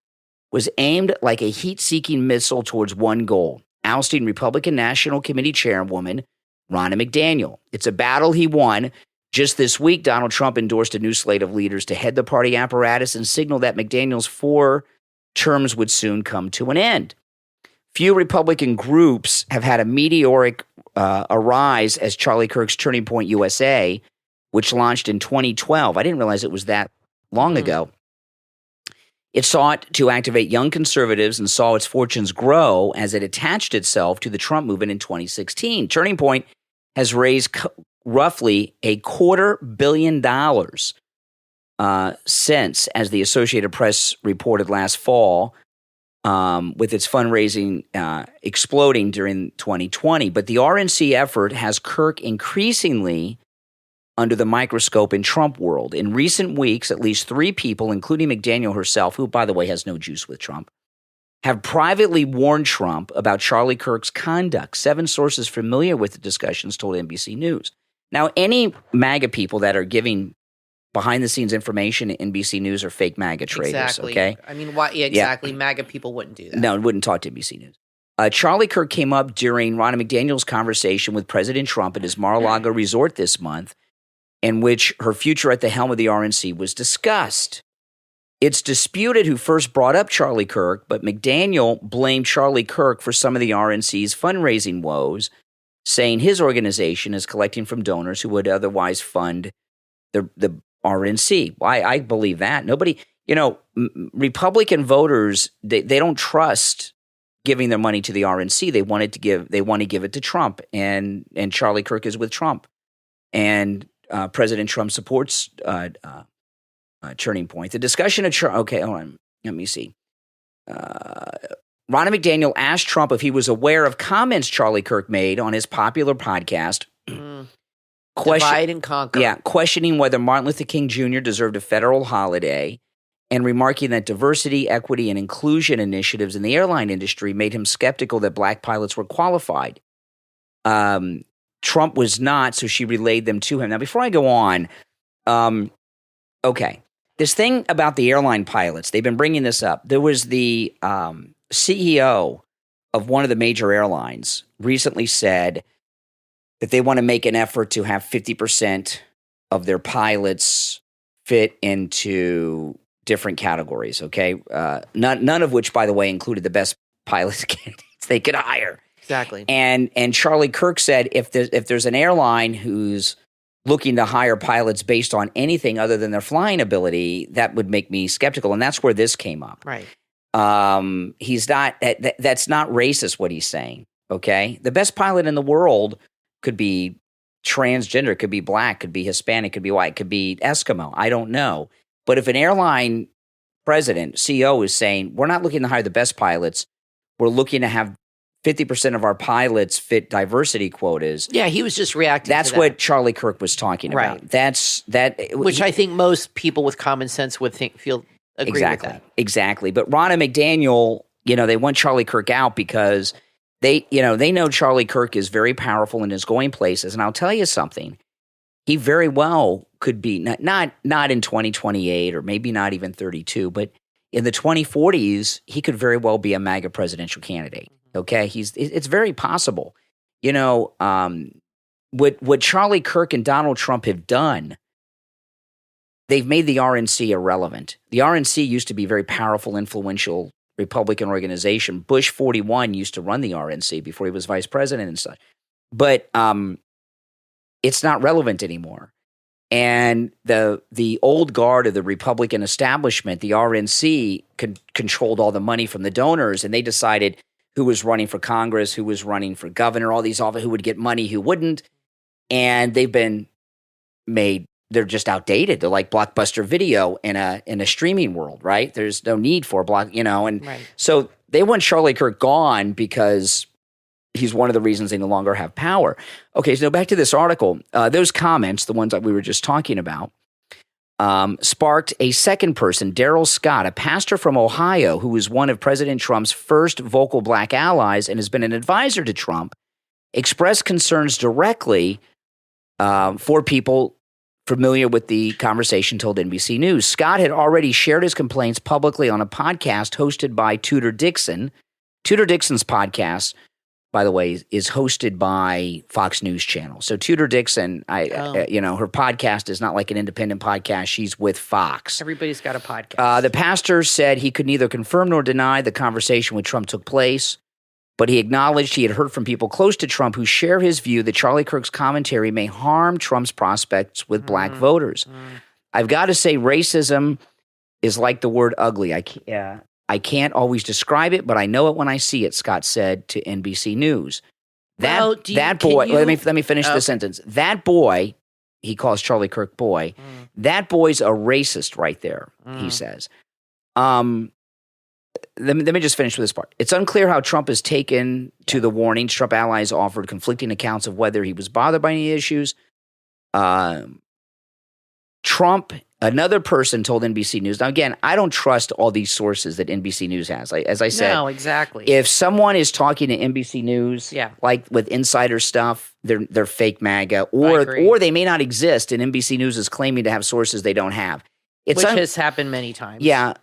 was aimed like a heat-seeking missile towards one goal, ousting Republican National Committee Chairwoman Ronna McDaniel. It's a battle he won. Just this week, Donald Trump endorsed a new slate of leaders to head the party apparatus and signaled that McDaniel's 4 terms would soon come to an end. Few Republican groups have had a meteoric rise as Charlie Kirk's Turning Point USA, which launched in 2012. I didn't realize it was that long ago. It sought to activate young conservatives and saw its fortunes grow as it attached itself to the Trump movement in 2016. Turning Point has raised roughly $250 million since, as the Associated Press reported last fall, with its fundraising exploding during 2020. But the RNC effort has Kirk increasingly under the microscope in Trump world. In recent weeks, at least 3 people, including McDaniel herself, who, by the way, has no juice with Trump, have privately warned Trump about Charlie Kirk's conduct. 7 sources familiar with the discussions told NBC News. Now, any MAGA people that are giving behind-the-scenes information to NBC News are fake MAGA traders, okay? I mean, why? Yeah, exactly. Yeah. MAGA people wouldn't do that. No, it wouldn't talk to NBC News. Charlie Kirk came up during Ronna McDaniel's conversation with President Trump at his Mar-a-Lago resort this month, in which her future at the helm of the RNC was discussed. It's disputed who first brought up Charlie Kirk, but McDaniel blamed Charlie Kirk for some of the RNC's fundraising woes, saying his organization is collecting from donors who would otherwise fund the RNC. I believe that. Nobody, Republican voters, they don't trust giving their money to the RNC. They want to give it to Trump, and Charlie Kirk is with Trump. and President Trump supports Turning Point. The discussion of okay, hold on. Let me see. Ronna McDaniel asked Trump if he was aware of comments Charlie Kirk made on his popular podcast. Divide and conquer. Yeah, questioning whether Martin Luther King Jr. deserved a federal holiday and remarking that diversity, equity, and inclusion initiatives in the airline industry made him skeptical that black pilots were qualified. Trump was not, so she relayed them to him. Now, before I go on, okay, this thing about the airline pilots, they've been bringing this up. There was the CEO of one of the major airlines recently said that they want to make an effort to have 50% of their pilots fit into different categories, okay? None of which, by the way, included the best pilot candidates they could hire. Exactly. And Charlie Kirk said if there's an airline who's looking to hire pilots based on anything other than their flying ability, that would make me skeptical. And that's where this came up. Right. He's not that's not racist what he's saying, okay? The best pilot in the world could be transgender, could be black, could be Hispanic, could be white, could be Eskimo. I don't know. But if an airline president, CEO is saying, we're not looking to hire the best pilots, we're looking to have 50% of our pilots fit diversity quotas. Yeah, he was just reacting That's to that. what Charlie Kirk was talking about. Right. Which I think most people with common sense would agree with that. Exactly. But Ronna McDaniel, they want Charlie Kirk out because they know Charlie Kirk is very powerful and is going places. And I'll tell you something. He very well could be not in 2028 or maybe not even 32, but in the 2040s, he could very well be a MAGA presidential candidate. Okay, it's very possible. What Charlie Kirk and Donald Trump have done, they've made the RNC irrelevant. The RNC used to be a very powerful, influential Republican organization. Bush 41 used to run the RNC before he was vice president and such. But it's not relevant anymore. And the old guard of the Republican establishment, the RNC, controlled all the money from the donors, and they decided who was running for Congress, who was running for governor, all these offices, who would get money, who wouldn't. And they've been made, they're just outdated. They're like Blockbuster Video in a streaming world, right? There's no need for So they want Charlie Kirk gone because he's one of the reasons they no longer have power. Okay, so back to this article. Those comments, the ones that we were just talking about, sparked a second person, Daryl Scott, a pastor from Ohio who was one of President Trump's first vocal black allies and has been an advisor to Trump, expressed concerns directly for people familiar with the conversation, told NBC News. Scott had already shared his complaints publicly on a podcast hosted by Tudor Dixon. Tudor Dixon's podcast, by the way, is hosted by Fox News Channel. So Tudor Dixon, her podcast is not like an independent podcast. She's with Fox. Everybody's got a podcast. The pastor said he could neither confirm nor deny the conversation with Trump took place, but he acknowledged he had heard from people close to Trump who share his view that Charlie Kirk's commentary may harm Trump's prospects with black voters. I've got to say racism is like the word ugly. I can't always describe it, but I know it when I see it, Scott said to NBC News. Let me finish the sentence. That boy, he calls Charlie Kirk boy, that boy's a racist right there, he says. Let me just finish with this part. It's unclear how Trump has taken to the warnings. Trump allies offered conflicting accounts of whether he was bothered by any issues. Trump, another person told NBC News. Now, again, I don't trust all these sources that NBC News has. As I said, no, exactly. If someone is talking to NBC News, like with insider stuff, they're fake MAGA, or they may not exist, and NBC News is claiming to have sources they don't have. Which has happened many times. Yeah.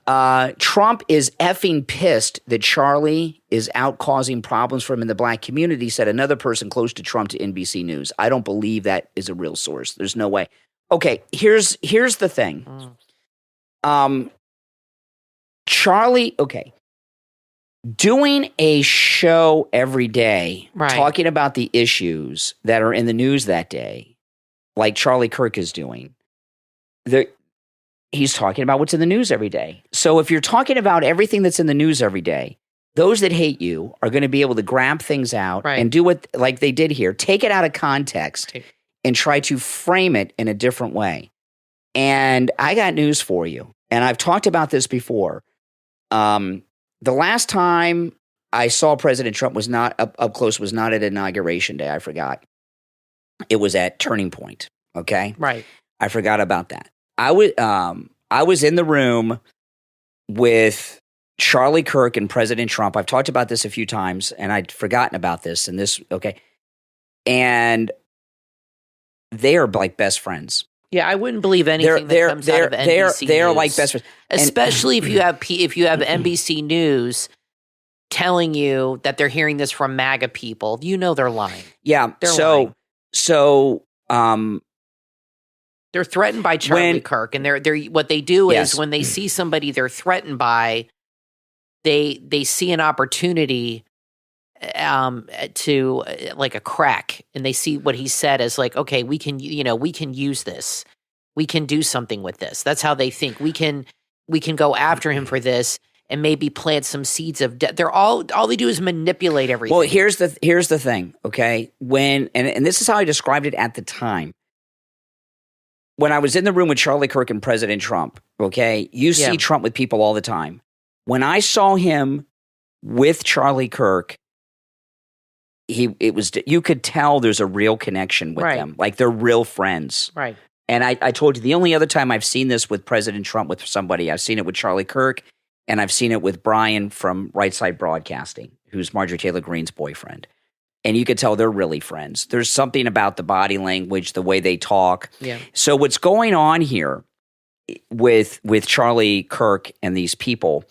Trump is effing pissed that Charlie is out causing problems for him in the black community, said another person close to Trump to NBC News. I don't believe that is a real source. There's no way. Okay, here's the thing. Charlie, doing a show every day, talking about the issues that are in the news that day, like Charlie Kirk is doing, he's talking about what's in the news every day. So if you're talking about everything that's in the news every day, those that hate you are going to be able to grab things out and do what like they did here, take it out of context and try to frame it in a different way. And I got news for you. And I've talked about this before. The last time I saw President Trump was not up close, was not at Inauguration Day. I forgot. It was at Turning Point. Okay. Right. I forgot about that. I was in the room with Charlie Kirk and President Trump. I've talked about this a few times, and I'd forgotten about this. And this, okay. And they are like best friends. Yeah, I wouldn't believe anything that comes out of NBC They're News. like best friends. Especially if you have NBC News telling you that they're hearing this from MAGA people. You know they're lying. Yeah. They're lying. So they're threatened by Charlie Kirk, and they're what they do is when they see somebody they're threatened by, they see an opportunity to like a crack, and they see what he said as like, okay, we can use this, we can do something with this. That's how they think. We can go after him for this and maybe plant some seeds of death. They're all they do is manipulate everything. Well, here's the thing, okay? And this is how I described it at the time. When I was in the room with Charlie Kirk and President Trump, okay, you see Trump with people all the time. When I saw him with Charlie Kirk, you could tell there's a real connection with them. Like they're real friends. Right. And I told you the only other time I've seen this with President Trump with somebody, I've seen it with Charlie Kirk, and I've seen it with Brian from Right Side Broadcasting, who's Marjorie Taylor Greene's boyfriend. And you could tell they're really friends. There's something about the body language, the way they talk. Yeah. So what's going on here with Charlie Kirk and these people,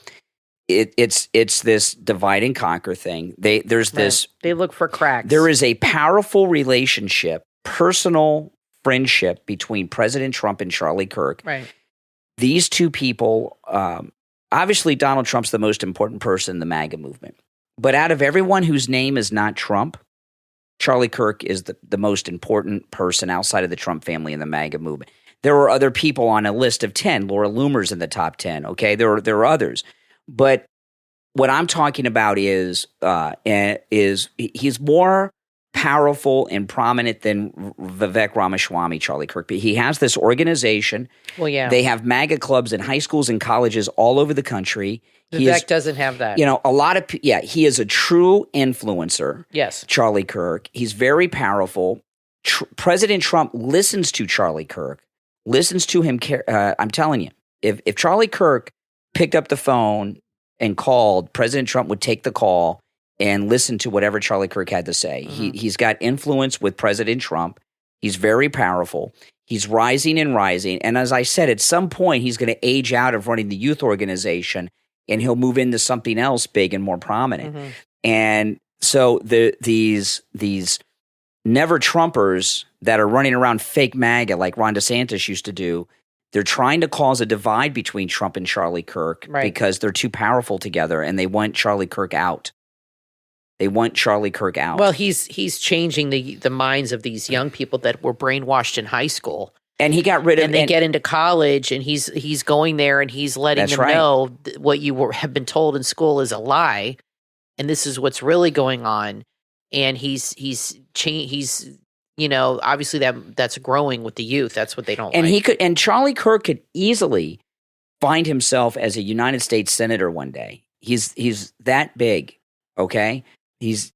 it's this divide and conquer thing. They look for cracks. There is a powerful relationship, personal friendship between President Trump and Charlie Kirk. Right. These two people, obviously Donald Trump's the most important person in the MAGA movement. But out of everyone whose name is not Trump, Charlie Kirk is the most important person outside of the Trump family in the MAGA movement. There are other people on a list of 10. Laura Loomer's in the top 10. Okay, there are others, but what I'm talking about is he's more powerful and prominent than Vivek Ramaswamy, Charlie Kirk. But he has this organization. Well, yeah, they have MAGA clubs in high schools and colleges all over the country. Vivek doesn't have that. A lot of he is a true influencer. Yes, Charlie Kirk. He's very powerful. President Trump listens to Charlie Kirk. Listens to him. I'm telling you, if Charlie Kirk picked up the phone and called, President Trump would take the call and listen to whatever Charlie Kirk had to say. Mm-hmm. He's got influence with President Trump. He's very powerful. He's rising and rising. And as I said, at some point, he's going to age out of running the youth organization, and he'll move into something else big and more prominent. Mm-hmm. And so these never Trumpers that are running around fake MAGA like Ron DeSantis used to do, they're trying to cause a divide between Trump and Charlie Kirk because they're too powerful together, and they want Charlie Kirk out. They want Charlie Kirk out. Well, he's changing the minds of these young people that were brainwashed in high school. And he got rid of, and they get into college, and he's going there, and he's letting them know what you have been told in school is a lie, and this is what's really going on. And he's obviously that's growing with the youth. That's what they don't like. And Charlie Kirk could easily find himself as a United States senator one day. He's that big, okay? He's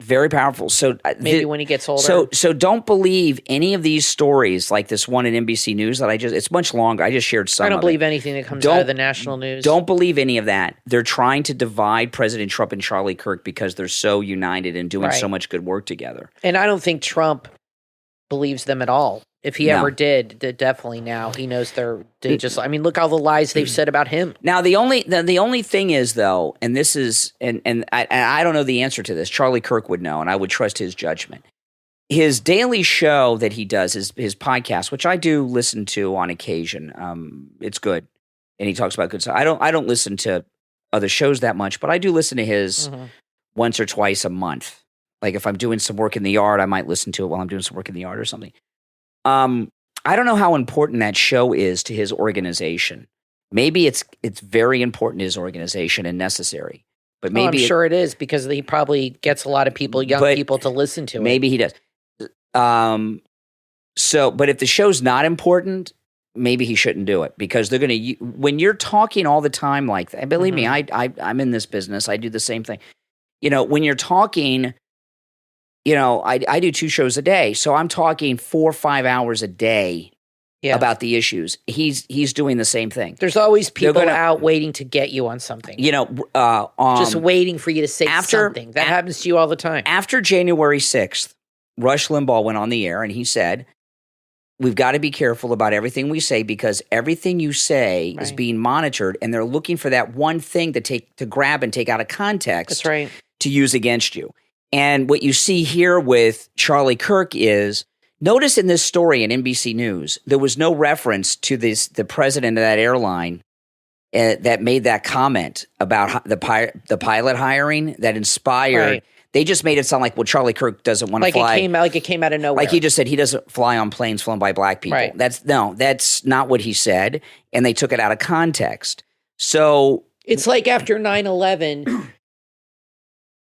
very powerful. So maybe when he gets older. So don't believe any of these stories like this one in NBC News that it's much longer. I just shared some. I don't believe anything that comes out of the national news. Don't believe any of that. They're trying to divide President Trump and Charlie Kirk because they're so united and doing so much good work together. And I don't think Trump believes them at all. If he ever did, definitely now he knows they just. I mean, look all the lies they've said about him. Now the only thing is though, and this is, and I don't know the answer to this. Charlie Kirk would know, and I would trust his judgment. His daily show that he does, his podcast, which I do listen to on occasion. It's good, and he talks about good stuff. I don't listen to other shows that much, but I do listen to his once or twice a month. Like if I'm doing some work in the yard, I might listen to it while I'm doing some work in the yard or something. I don't know how important that show is to his organization. Maybe it's very important to his organization and necessary. But maybe I'm sure it is because he probably gets a lot of young people to listen to it. Maybe he does. So, but if the show's not important, maybe he shouldn't do it, because they're going to, when you're talking all the time like that, believe me, I'm in this business. I do the same thing. When you're talking, I do 2 shows a day. So I'm talking 4 or 5 hours a day about the issues. He's doing the same thing. There's always people out waiting to get you on something. Just waiting for you to say something. That happens to you all the time. After January 6th, Rush Limbaugh went on the air and he said, we've got to be careful about everything we say, because everything you say is being monitored, and they're looking for that one thing to grab and take out of context. That's right. To use against you. And what you see here with Charlie Kirk is, notice in this story in NBC News, there was no reference to the president of that airline that made that comment about the pilot hiring that inspired. Right. They just made it sound like, well, Charlie Kirk doesn't want to fly. It came out of nowhere. Like he just said he doesn't fly on planes flown by black people. Right. That's not what he said, and they took it out of context. So it's like after 9/11,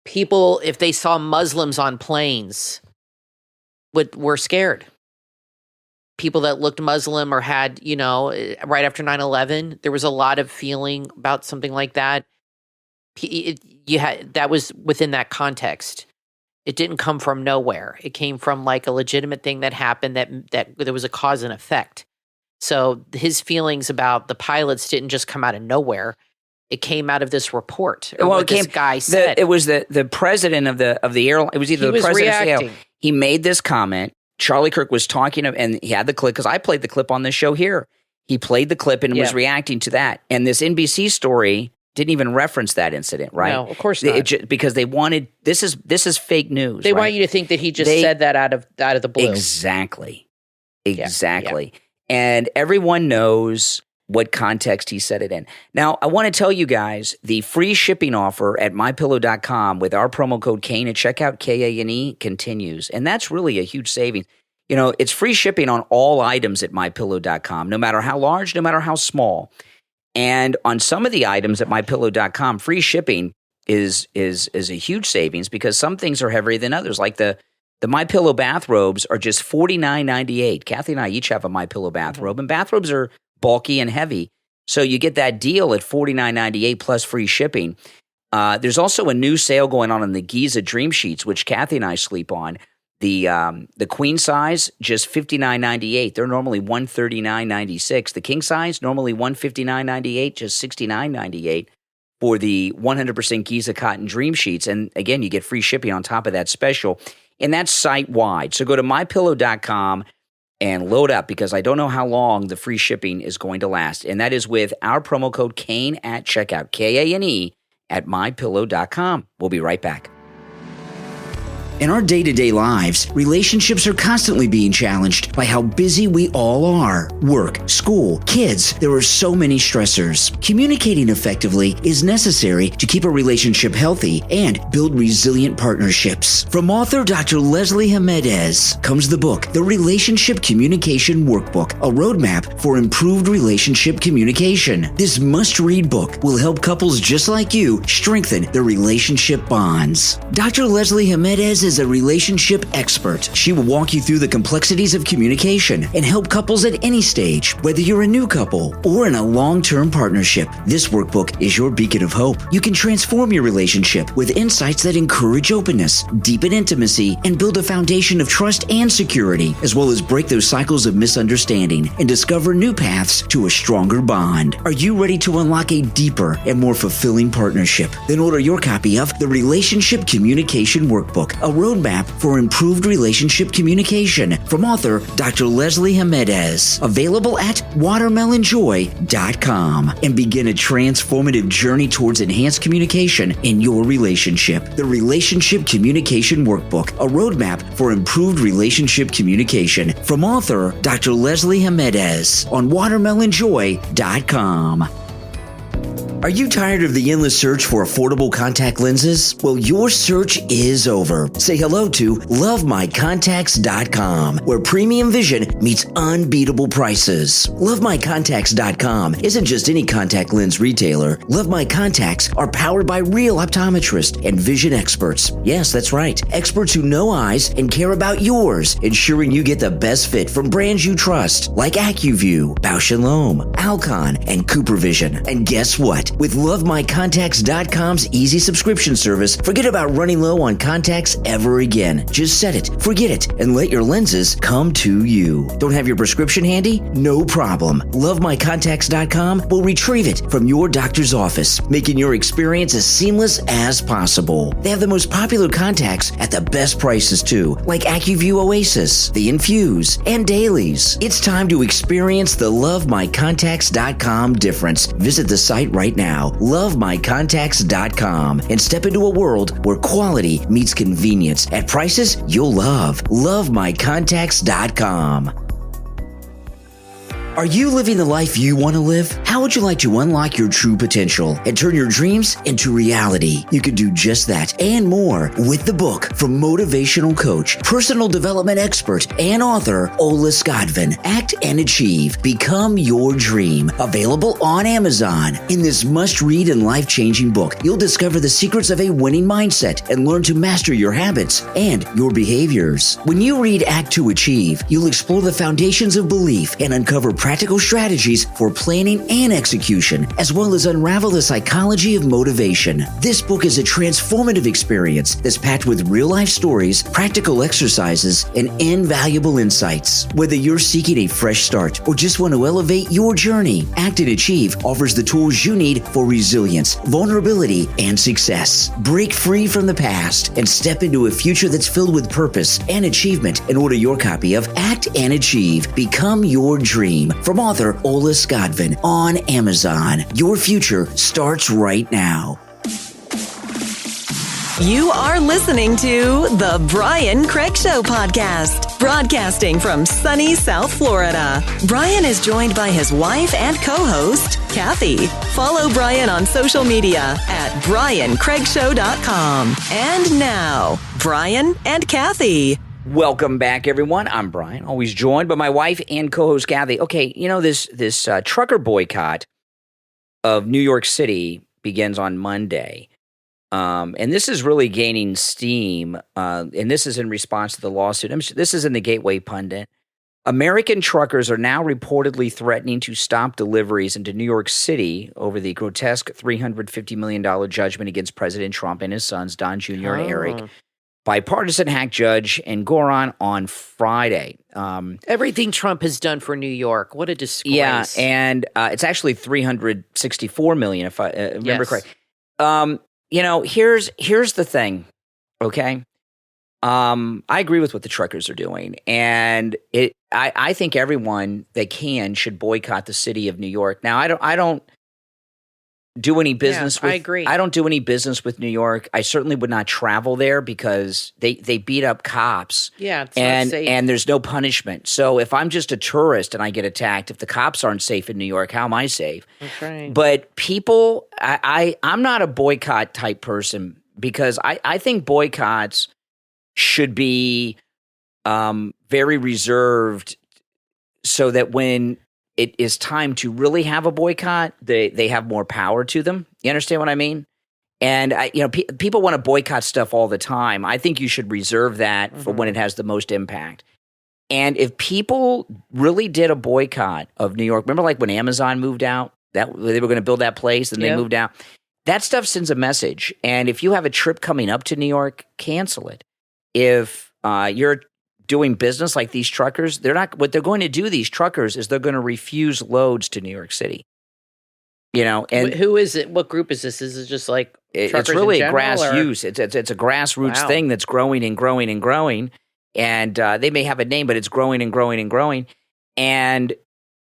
people, if they saw Muslims on planes, were scared. People that looked Muslim or had, right after 9/11, there was a lot of feeling about something like that. That was within that context. It didn't come from nowhere. It came from like a legitimate thing that happened that there was a cause and effect. So his feelings about the pilots didn't just come out of nowhere. It came out of this report. This guy said. It was the president of the airline. It was either the president of the airline. He made this comment. Charlie Kirk was talking, and he had the clip, because I played the clip on this show here. He played the clip and was reacting to that. And this NBC story didn't even reference that incident, right? No, of course not. Because they wanted, this is fake news. They want you to think that he just said that out of the blue. Exactly. Yeah. And everyone knows what context he said it in. Now, I want to tell you guys, the free shipping offer at MyPillow.com with our promo code Kane at checkout, Kane, continues. And that's really a huge savings. It's free shipping on all items at MyPillow.com, no matter how large, no matter how small. And on some of the items at MyPillow.com, free shipping is a huge savings, because some things are heavier than others. Like the MyPillow bathrobes are just $49.98. Kathy and I each have a MyPillow bathrobe, and bathrobes are bulky and heavy. So you get that deal at $49.98 plus free shipping. There's also a new sale going on the Giza Dream Sheets, which Kathy and I sleep on. The queen size, just $59.98. They're normally $139.96. The king size, normally $159.98, just $69.98 for the 100% Giza cotton dream sheets. And again, you get free shipping on top of that special. And that's site-wide. So go to MyPillow.com and load up, because I don't know how long the free shipping is going to last. And that is with our promo code Kane at checkout, Kane at MyPillow.com. We'll be right back. In our day-to-day lives, relationships are constantly being challenged by how busy we all are. Work, school, kids, there are so many stressors. Communicating effectively is necessary to keep a relationship healthy and build resilient partnerships. From author Dr. Wesley comes the book, The Relationship Communication Workbook, a roadmap for improved relationship communication. This must-read book will help couples just like you strengthen their relationship bonds. Dr. Wesley is a relationship expert. She will walk you through the complexities of communication and help couples at any stage, whether you're a new couple or in a long-term partnership. This workbook is your beacon of hope. You can transform your relationship with insights that encourage openness, deepen intimacy, and build a foundation of trust and security, as well as break those cycles of misunderstanding and discover new paths to a stronger bond. Are you ready to unlock a deeper and more fulfilling partnership? Then order your copy of The Relationship Communication Workbook, a roadmap for improved relationship communication, from author Dr. Wesley, available at watermelonjoy.com, and begin a transformative journey towards enhanced communication in your relationship. The Relationship Communication Workbook, a roadmap for improved relationship communication, from author Dr. Wesley on watermelonjoy.com. All Are you tired of the endless search for affordable contact lenses? Well, your search is over. Say hello to LoveMyContacts.com, where premium vision meets unbeatable prices. LoveMyContacts.com isn't just any contact lens retailer. Love My Contacts are powered by real optometrists and vision experts. Yes, that's right. Experts who know eyes and care about yours, ensuring you get the best fit from brands you trust, like AccuView, Bausch & Lomb, Alcon, and CooperVision. And guess what? With LoveMyContacts.com's easy subscription service, forget about running low on contacts ever again. Just set it, forget it, and let your lenses come to you. Don't have your prescription handy? No problem. LoveMyContacts.com will retrieve it from your doctor's office, making your experience as seamless as possible. They have the most popular contacts at the best prices too, like AccuView Oasis, the Infuse, and Dailies. It's time to experience the LoveMyContacts.com difference. Visit the site right now, LoveMyContacts.com, and step into a world where quality meets convenience at prices you'll love. LoveMyContacts.com. Are you living the life you want to live? How would you like to unlock your true potential and turn your dreams into reality? You can do just that and more with the book from motivational coach, personal development expert, and author Ola Skodvin, Act and Achieve, Become Your Dream. Available on Amazon. In this must-read and life-changing book, you'll discover the secrets of a winning mindset and learn to master your habits and your behaviors. When you read Act to Achieve, you'll explore the foundations of belief and uncover practical strategies for planning and execution, as well as unravel the psychology of motivation. This book is a transformative experience that's packed with real-life stories, practical exercises, and invaluable insights. Whether you're seeking a fresh start or just want to elevate your journey, Act and Achieve offers the tools you need for resilience, vulnerability, and success. Break free from the past and step into a future that's filled with purpose and achievement. And order your copy of Act and Achieve, Become Your Dream, from author Ola Skodvin on Amazon. Your future starts right now. You are listening to the Brian Craig Show podcast, broadcasting from sunny South Florida. Brian is joined by his wife and co-host, Kathy. Follow Brian on social media at BrianCraigShow.com. And now, Brian and Kathy. Welcome back, everyone. I'm Brian, always joined by my wife and co-host Kathy. Okay, you know, this trucker boycott of New York City begins on Monday, and this is really gaining steam, and this is in response to the lawsuit. This is in the Gateway Pundit. American truckers are now reportedly threatening to stop deliveries into New York City over the grotesque $350 million judgment against President Trump and his sons, Don Jr. and Eric, bipartisan hack judge and Goron on Friday. Everything Trump has done for New York, what a disgrace. Yeah, and it's actually $364 million, if I remember correctly. You know, here's the thing, okay? I agree with what the truckers are doing, and I think everyone that can should boycott the city of New York. Now, I don't do any business with. I agree. I don't do any business with New York. I certainly would not travel there because they beat up cops. Yeah, it's not safe. And there's no punishment. So if I'm just a tourist and I get attacked, if the cops aren't safe in New York, how am I safe? That's right. But people, I'm not a boycott type person because I think boycotts should be very reserved so that when it is time to really have a boycott, they have more power to them. You understand what I mean? And people want to boycott stuff all the time. I think you should reserve that for when it has the most impact. And if people really did a boycott of New York, remember like when Amazon moved out, that they were going to build that place and they moved out. That stuff sends a message. And if you have a trip coming up to New York, cancel it. If you're doing business like these truckers, what they're going to do, these truckers, is they're going to refuse loads to New York City. You know, and who is it? What group is this? Is it just like it's really a grassroots? It's a grassroots thing that's growing and growing and growing. And they may have a name, but it's growing and growing and growing. And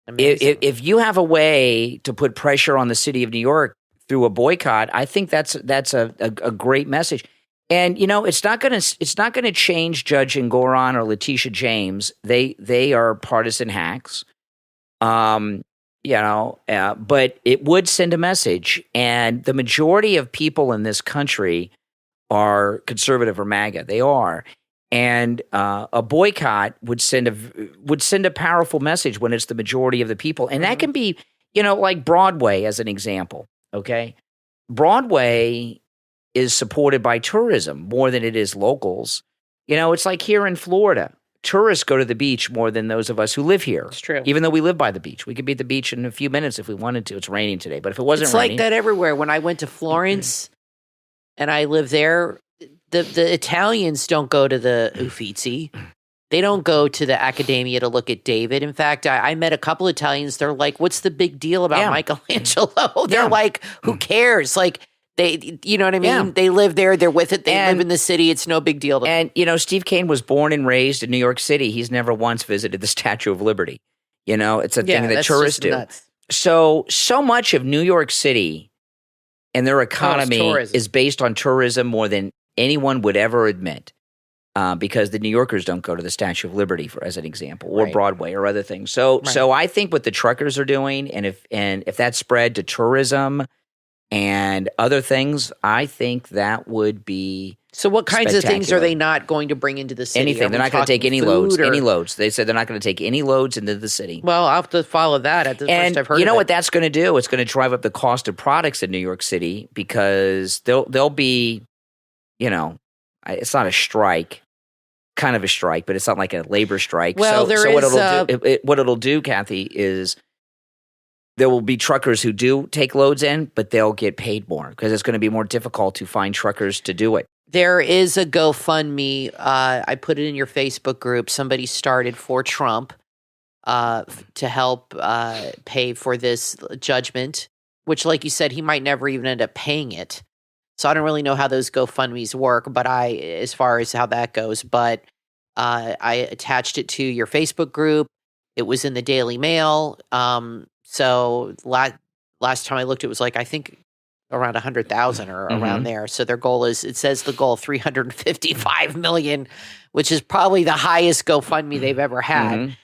if you have a way to put pressure on the city of New York through a boycott, I think that's a great message. And, you know, it's not going to change Judge Engoron or Letitia James. They are partisan hacks. but it would send a message. And the majority of people in this country are conservative or MAGA. They are. And a boycott would send a powerful message when it's the majority of the people. And that can be, like Broadway as an example, okay? Broadway is supported by tourism more than it is locals. It's like here in Florida. Tourists go to the beach more than those of us who live here. It's true. Even though we live by the beach. We could be at the beach in a few minutes if we wanted to. It's raining today. But if it wasn't raining. It's like that everywhere. When I went to Florence and I lived there, the Italians don't go to the Uffizi. They don't go to the Accademia to look at David. In fact, I met a couple Italians. They're like, what's the big deal about Michelangelo? They're like, who cares? Like, you know what I mean? Yeah. They live there. They're with it. They live in the city. It's no big deal to them. And, Steve Kane was born and raised in New York City. He's never once visited the Statue of Liberty. It's a thing that tourists do. Nuts. So much of New York City and their economy is based on tourism more than anyone would ever admit. Because the New Yorkers don't go to the Statue of Liberty, as an example, or Broadway or other things. So I think what the truckers are doing, and if that spread to tourism and other things, I think that would be So what kinds of things are they not going to bring into the city? Anything. They're not going to take any loads. Any loads. They said they're not going to take any loads into the city. Well, I'll have to follow that. At the first I've heard you know what that's going to do? It's going to drive up the cost of products in New York City because they'll be, it's not a strike. Kind of a strike, but it's not like a labor strike. Well, what it'll do, Kathy, is there will be truckers who do take loads in, but they'll get paid more because it's going to be more difficult to find truckers to do it. There is a GoFundMe. I put it in your Facebook group. Somebody started for Trump to help pay for this judgment, which, like you said, he might never even end up paying it. So I don't really know how those GoFundMes work, but as far as how that goes, but I attached it to your Facebook group. It was in the Daily Mail. So last time I looked, it was like, I think around 100,000 or around there. So their goal it says the goal 355 million, which is probably the highest GoFundMe they've ever had.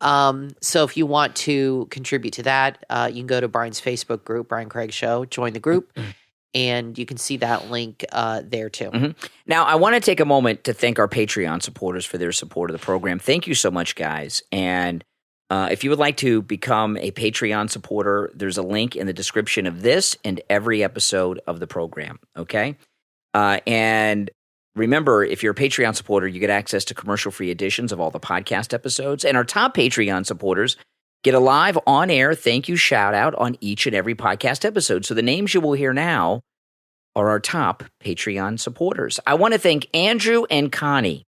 So if you want to contribute to that, you can go to Brian's Facebook group, Brian Craig Show, join the group. And you can see that link there too. Now, I want to take a moment to thank our Patreon supporters for their support of the program. Thank you so much, guys. And if you would like to become a Patreon supporter, there's a link in the description of this and every episode of the program, okay? And remember, if you're a Patreon supporter, you get access to commercial-free editions of all the podcast episodes. And our top Patreon supporters get a live on-air thank you shout-out on each and every podcast episode. So the names you will hear now are our top Patreon supporters. I want to thank Andrew and Connie,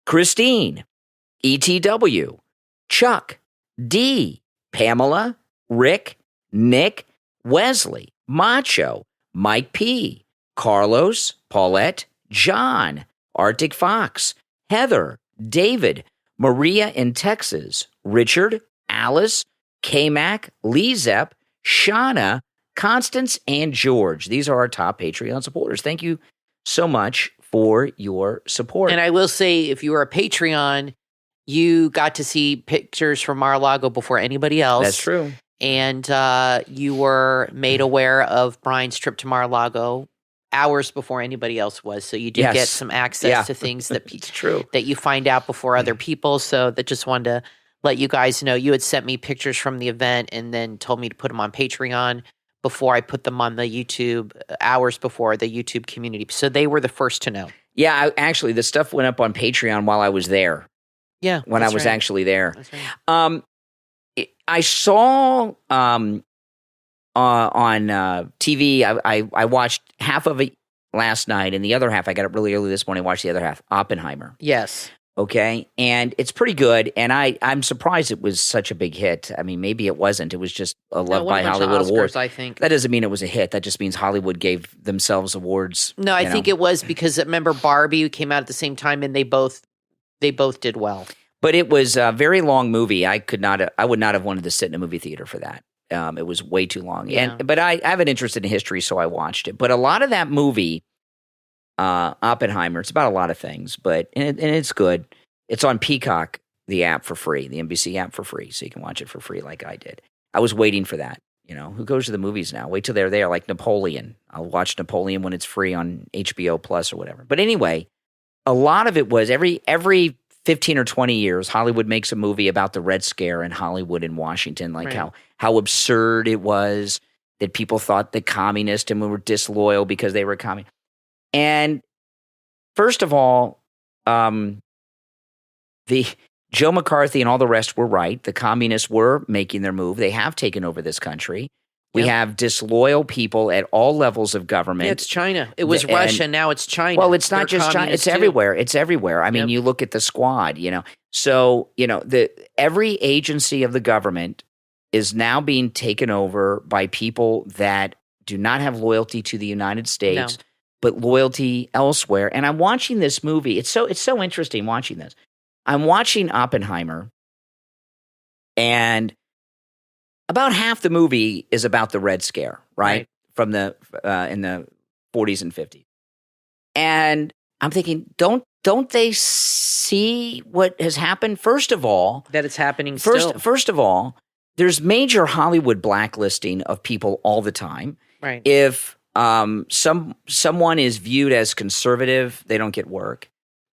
Christine, ETW, Chuck, D, Pamela, Rick, Nick, Wesley, Macho, Mike P, Carlos, Paulette, John, ActicFox, Heather, David, Maria in Texas, Richard, Alice, K-Mac, LeeZep, Shawna, Constance, and George. These are our top Patreon supporters. Thank you so much for your support. And I will say, if you are a Patreon, you got to see pictures from Mar-a-Lago before anybody else. That's true. And you were made aware of Brian's trip to Mar-a-Lago hours before anybody else was. So you do get some access to things that true. that you find out before other people. So that just wanted to let you guys know. You had sent me pictures from the event and then told me to put them on Patreon before I put them on the YouTube, hours before the YouTube community. So they were the first to know. Yeah, actually, the stuff went up on Patreon while I was there. Yeah, when I was actually there. That's right. I saw on TV, I watched half of it last night, and the other half, I got up really early this morning, watched the other half, Oppenheimer. Yes. Okay, and it's pretty good, and I'm surprised it was such a big hit. I mean, maybe it wasn't. It was just a Love by Hollywood award. I think. That doesn't mean it was a hit. That just means Hollywood gave themselves awards. No, I think it was because, remember, Barbie came out at the same time, and they both did well. But it was a very long movie. I would not have wanted to sit in a movie theater for that. It was way too long. Yeah. But I have an interest in history, so I watched it. But a lot of that movie, Oppenheimer, it's about a lot of things, and it's good. It's on Peacock, the app for free, the NBC app for free, so you can watch it for free like I did. I was waiting for that. Who goes to the movies now? Wait till they're there, like Napoleon. I'll watch Napoleon when it's free on HBO Plus or whatever. But anyway, a lot of it was every 15 or 20 years, Hollywood makes a movie about the Red Scare in Hollywood and Washington, like how absurd it was that people thought the communists and we were disloyal because they were communists. And first of all, the Joe McCarthy and all the rest were right. The communists were making their move. They have taken over this country. We have disloyal people at all levels of government. Yeah, it's China. It was Russia. Now it's China. Well, it's not just China. It's everywhere. It's everywhere. I mean, you look at the Squad, So, every agency of the government is now being taken over by people that do not have loyalty to the United States, but loyalty elsewhere. And I'm watching this movie. It's so interesting watching this. I'm watching Oppenheimer, and about half the movie is about the Red Scare, right? From the in the 40s and 50s. And I'm thinking, don't they see what has happened? First of all, that it's happening still. First of all, there's major Hollywood blacklisting of people all the time. Right. If someone is viewed as conservative, they don't get work.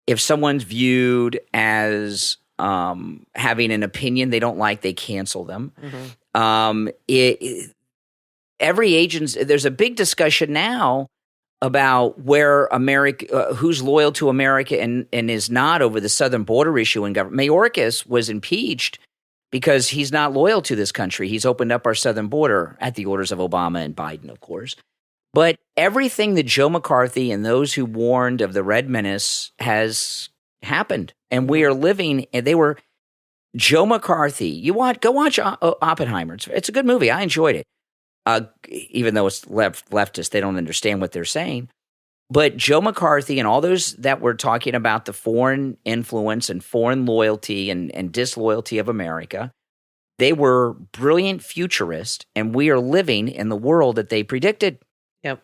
If someone's viewed as having an opinion they don't like, they cancel them. Mm-hmm. Every agency, there's a big discussion now about where America, who's loyal to America and is not over the southern border issue in government. Mayorkas was impeached because he's not loyal to this country. He's opened up our southern border at the orders of Obama and Biden, of course. But everything that Joe McCarthy and those who warned of the Red Menace has happened. And we are living, and they were, Joe McCarthy, go watch Oppenheimer. It's a good movie. I enjoyed it. Even though it's leftist, they don't understand what they're saying. But Joe McCarthy and all those that were talking about the foreign influence and foreign loyalty and disloyalty of America, they were brilliant futurists, and we are living in the world that they predicted. Yep.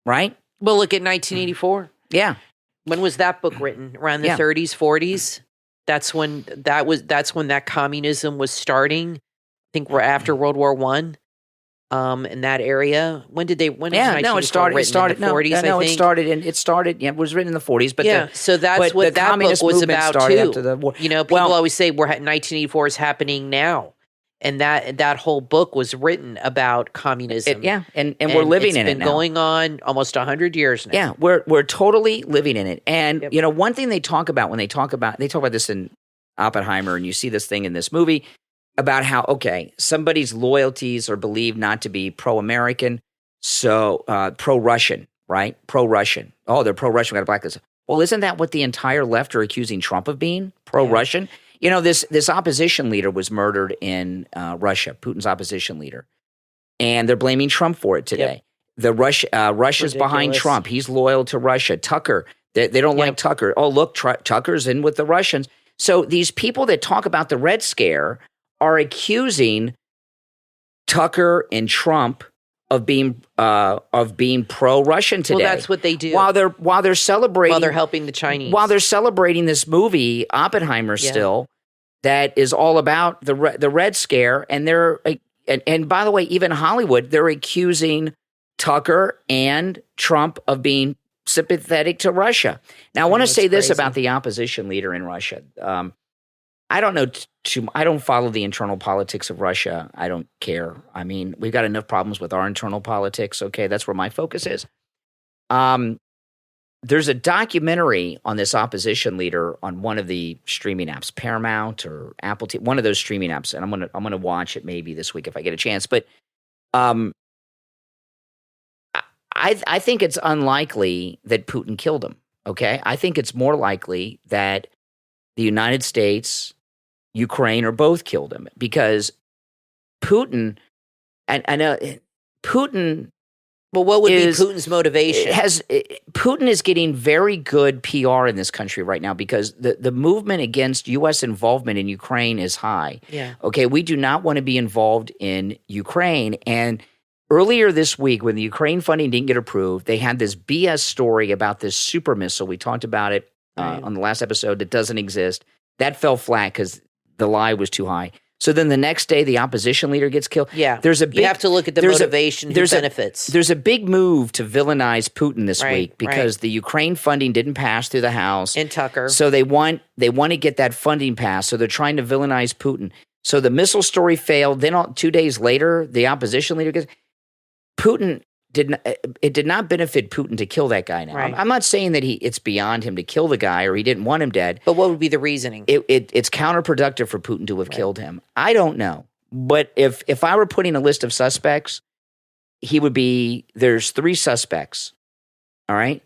Right? Well, look at 1984. Yeah. When was that book written? Around the 30s, 40s? That's when that communism was starting. I think we're after World War I. In that area, when did it started in the 40s. It started. Yeah, it was written in the 40s, but so that's what that book was about too. After the war. People always say 1984 is happening now, and that whole book was written about communism. And we're living in it. It's been going on almost 100 years now. Yeah, we're totally living in it. And one thing they talk about when they talk about this in Oppenheimer, and you see this thing in this movie. About how, somebody's loyalties are believed not to be pro-American, so pro-Russian, right? Pro-Russian. Oh, they're pro-Russian, we got to blacklist. Well, isn't that what the entire left are accusing Trump of being? Pro-Russian? Yeah. This opposition leader was murdered in Russia, Putin's opposition leader. And they're blaming Trump for it today. Yep. Russia's behind Trump. He's loyal to Russia. Tucker, they don't like Tucker. Oh, look, Tucker's in with the Russians. So these people that talk about the Red Scare are accusing Tucker and Trump of being pro-Russian today. Well, that's what they do. While they're celebrating, while they're helping the Chinese, while they're celebrating this movie Oppenheimer still, that is all about the Red Scare, and they're and by the way, even Hollywood, they're accusing Tucker and Trump of being sympathetic to Russia. Now, I want to say this about the opposition leader in Russia. I don't know I don't follow the internal politics of Russia. I don't care. I mean, we've got enough problems with our internal politics. Okay, that's where my focus is. There's a documentary on this opposition leader on one of the streaming apps, Paramount or Apple TV, one of those streaming apps, and I'm gonna watch it maybe this week if I get a chance. But I think it's unlikely that Putin killed him. Okay, I think it's more likely that the United States, Ukraine, or both killed him, because Putin, and I know Putin. Well, what would be Putin's motivation? Putin is getting very good PR in this country right now because the movement against U.S. involvement in Ukraine is high. Yeah. Okay, we do not want to be involved in Ukraine. And earlier this week, when the Ukraine funding didn't get approved, they had this BS story about this super missile. We talked about it on the last episode that doesn't exist. That fell flat because the lie was too high. So then the next day, the opposition leader gets killed. Yeah. You have to look at the motivation, who benefits. There's a big move to villainize Putin this week because the Ukraine funding didn't pass through the House. And Tucker. So they want to get that funding passed. So they're trying to villainize Putin. So the missile story failed. Then 2 days later, the opposition leader gets Putin. It did not benefit Putin to kill that guy now. Right. I'm not saying that it's beyond him to kill the guy or he didn't want him dead. But what would be the reasoning? It's counterproductive for Putin to have killed him. I don't know. But if I were putting a list of suspects, there's 3 suspects. All right?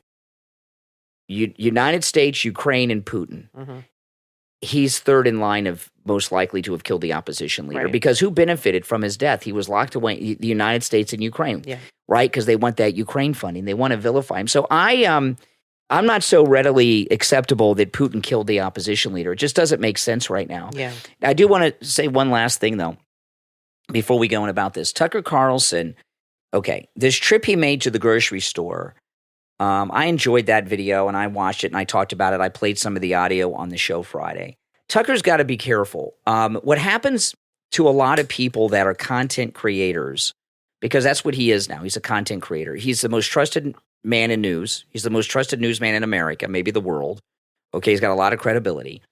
United States, Ukraine, and Putin. Mm-hmm. He's third in line of most likely to have killed the opposition leader because who benefited from his death? He was locked away, the United States and Ukraine, right? Because they want that Ukraine funding. They want to vilify him. So I'm not so readily acceptable that Putin killed the opposition leader. It just doesn't make sense right now. Yeah. I do want to say one last thing, though, before we go on about this. Tucker Carlson, this trip he made to the grocery store, I enjoyed that video, and I watched it, and I talked about it. I played some of the audio on the show Friday. Tucker's got to be careful. What happens to a lot of people that are content creators, because that's what he is now. He's a content creator. He's the most trusted man in news. He's the most trusted newsman in America, maybe the world. Okay, he's got a lot of credibility.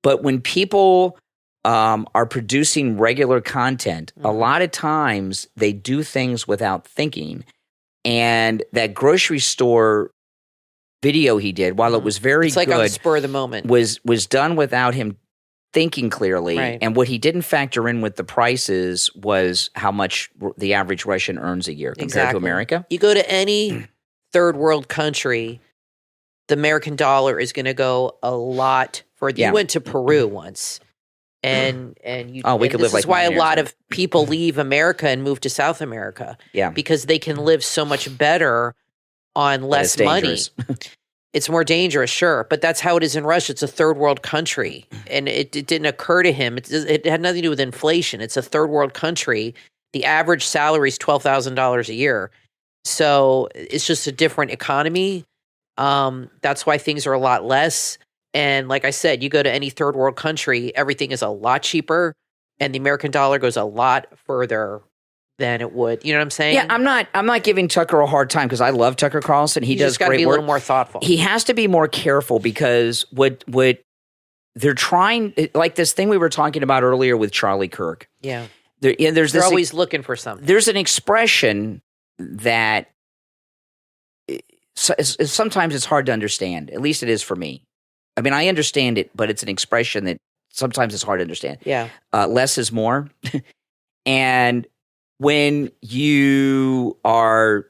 But when people are producing regular content, a lot of times they do things without thinking. And that grocery store video he did, while it was very good, on the spur of the moment, was done without him thinking clearly. Right. And what he didn't factor in with the prices was how much the average Russian earns a year compared to America. You go to any third world country, the American dollar is going to go a lot further. You went to Peru once. And you, we could live like this is why a lot of people leave America and move to South America. Yeah. Because they can live so much better on less money. It's more dangerous, sure. But that's how it is in Russia. It's a third world country. And it didn't occur to him. It had nothing to do with inflation. It's a third world country. The average salary is $12,000 a year. So it's just a different economy. That's why things are a lot less. And like I said, you go to any third world country, everything is a lot cheaper, and the American dollar goes a lot further than it would. You know what I'm saying? Yeah, I'm not giving Tucker a hard time because I love Tucker Carlson. He does great work. Be a little more thoughtful. He has to be more careful because what they're trying, like this thing we were talking about earlier with Charlie Kirk. Yeah, they're always looking for something. There's an expression that sometimes it's hard to understand. At least it is for me. I mean, I understand it, but it's an expression that sometimes it's hard to understand. Yeah. Less is more. And when you are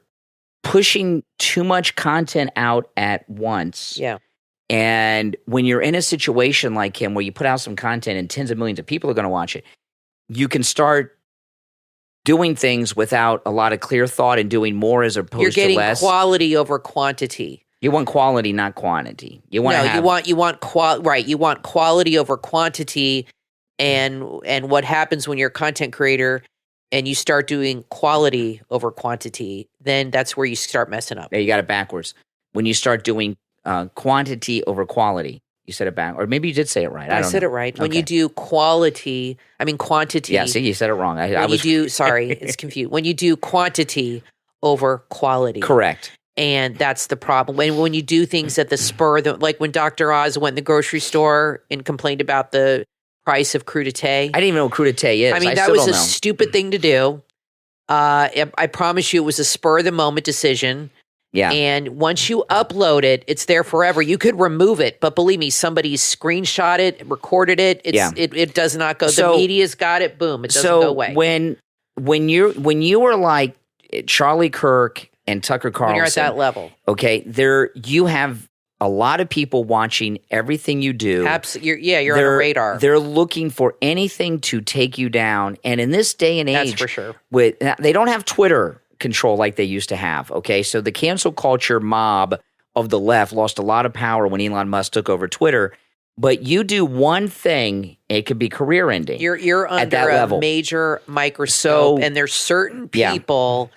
pushing too much content out at once, and when you're in a situation like him where you put out some content and tens of millions of people are going to watch it, you can start doing things without a lot of clear thought and doing more as opposed to less. You're getting quality over quantity. You want quality, not quantity. You want You want quality over quantity, and what happens when you're a content creator and you start doing quality over quantity? Then that's where you start messing up. Yeah, you got it backwards. When you start doing quantity over quality, you said it back, or maybe you did say it right. I said it right. Okay. When you do quantity. Yeah, see, you said it wrong. It's confused. When you do quantity over quality, correct. And that's the problem. When you do things at the spur, like when Dr. Oz went in the grocery store and complained about the price of crudité. I didn't even know what crudité is. I mean, that was a stupid thing to do. I promise you it was a spur of the moment decision. Yeah. And once you upload it, it's there forever. You could remove it, but believe me, somebody screenshot it, recorded it. It does not go. The media's got it. Boom. It doesn't go away. When you were like Charlie Kirk and Tucker Carlson, when you're at that level, okay, you have a lot of people watching everything you do. You're on a radar. They're looking for anything to take you down. And in this day and age, that's for sure. They don't have Twitter control like they used to have. Okay, so the cancel culture mob of the left lost a lot of power when Elon Musk took over Twitter. But you do one thing, it could be career ending. You're under a major microscope, and there's certain people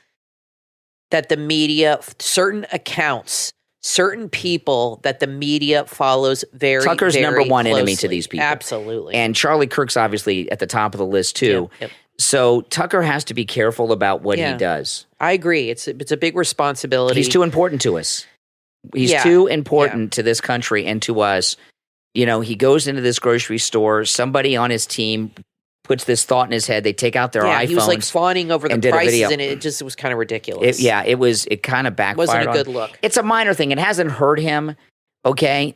that the media, certain accounts certain people that the media follows very, Tucker's very number one closely. enemy to these people. Absolutely. And Charlie Kirk's obviously at the top of the list too. Yep. So Tucker has to be careful about what he does. I agree. It's a big responsibility. He's too important to us. He's too important to this country and to us. You know, he goes into this grocery store. Somebody on his team puts this thought in his head. They take out their iPhones. He was like fawning over the prices, and it was kind of ridiculous. It kind of backfired. Wasn't a good look. It's a minor thing. It hasn't hurt him. Okay,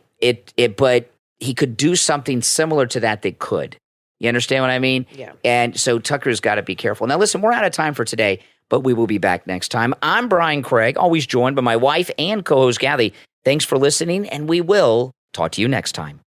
but he could do something similar to that. They could. You understand what I mean? Yeah. And so Tucker's got to be careful. Now, listen, we're out of time for today, but we will be back next time. I'm Brian Craig, always joined by my wife and co-host Kathy. Thanks for listening, and we will talk to you next time.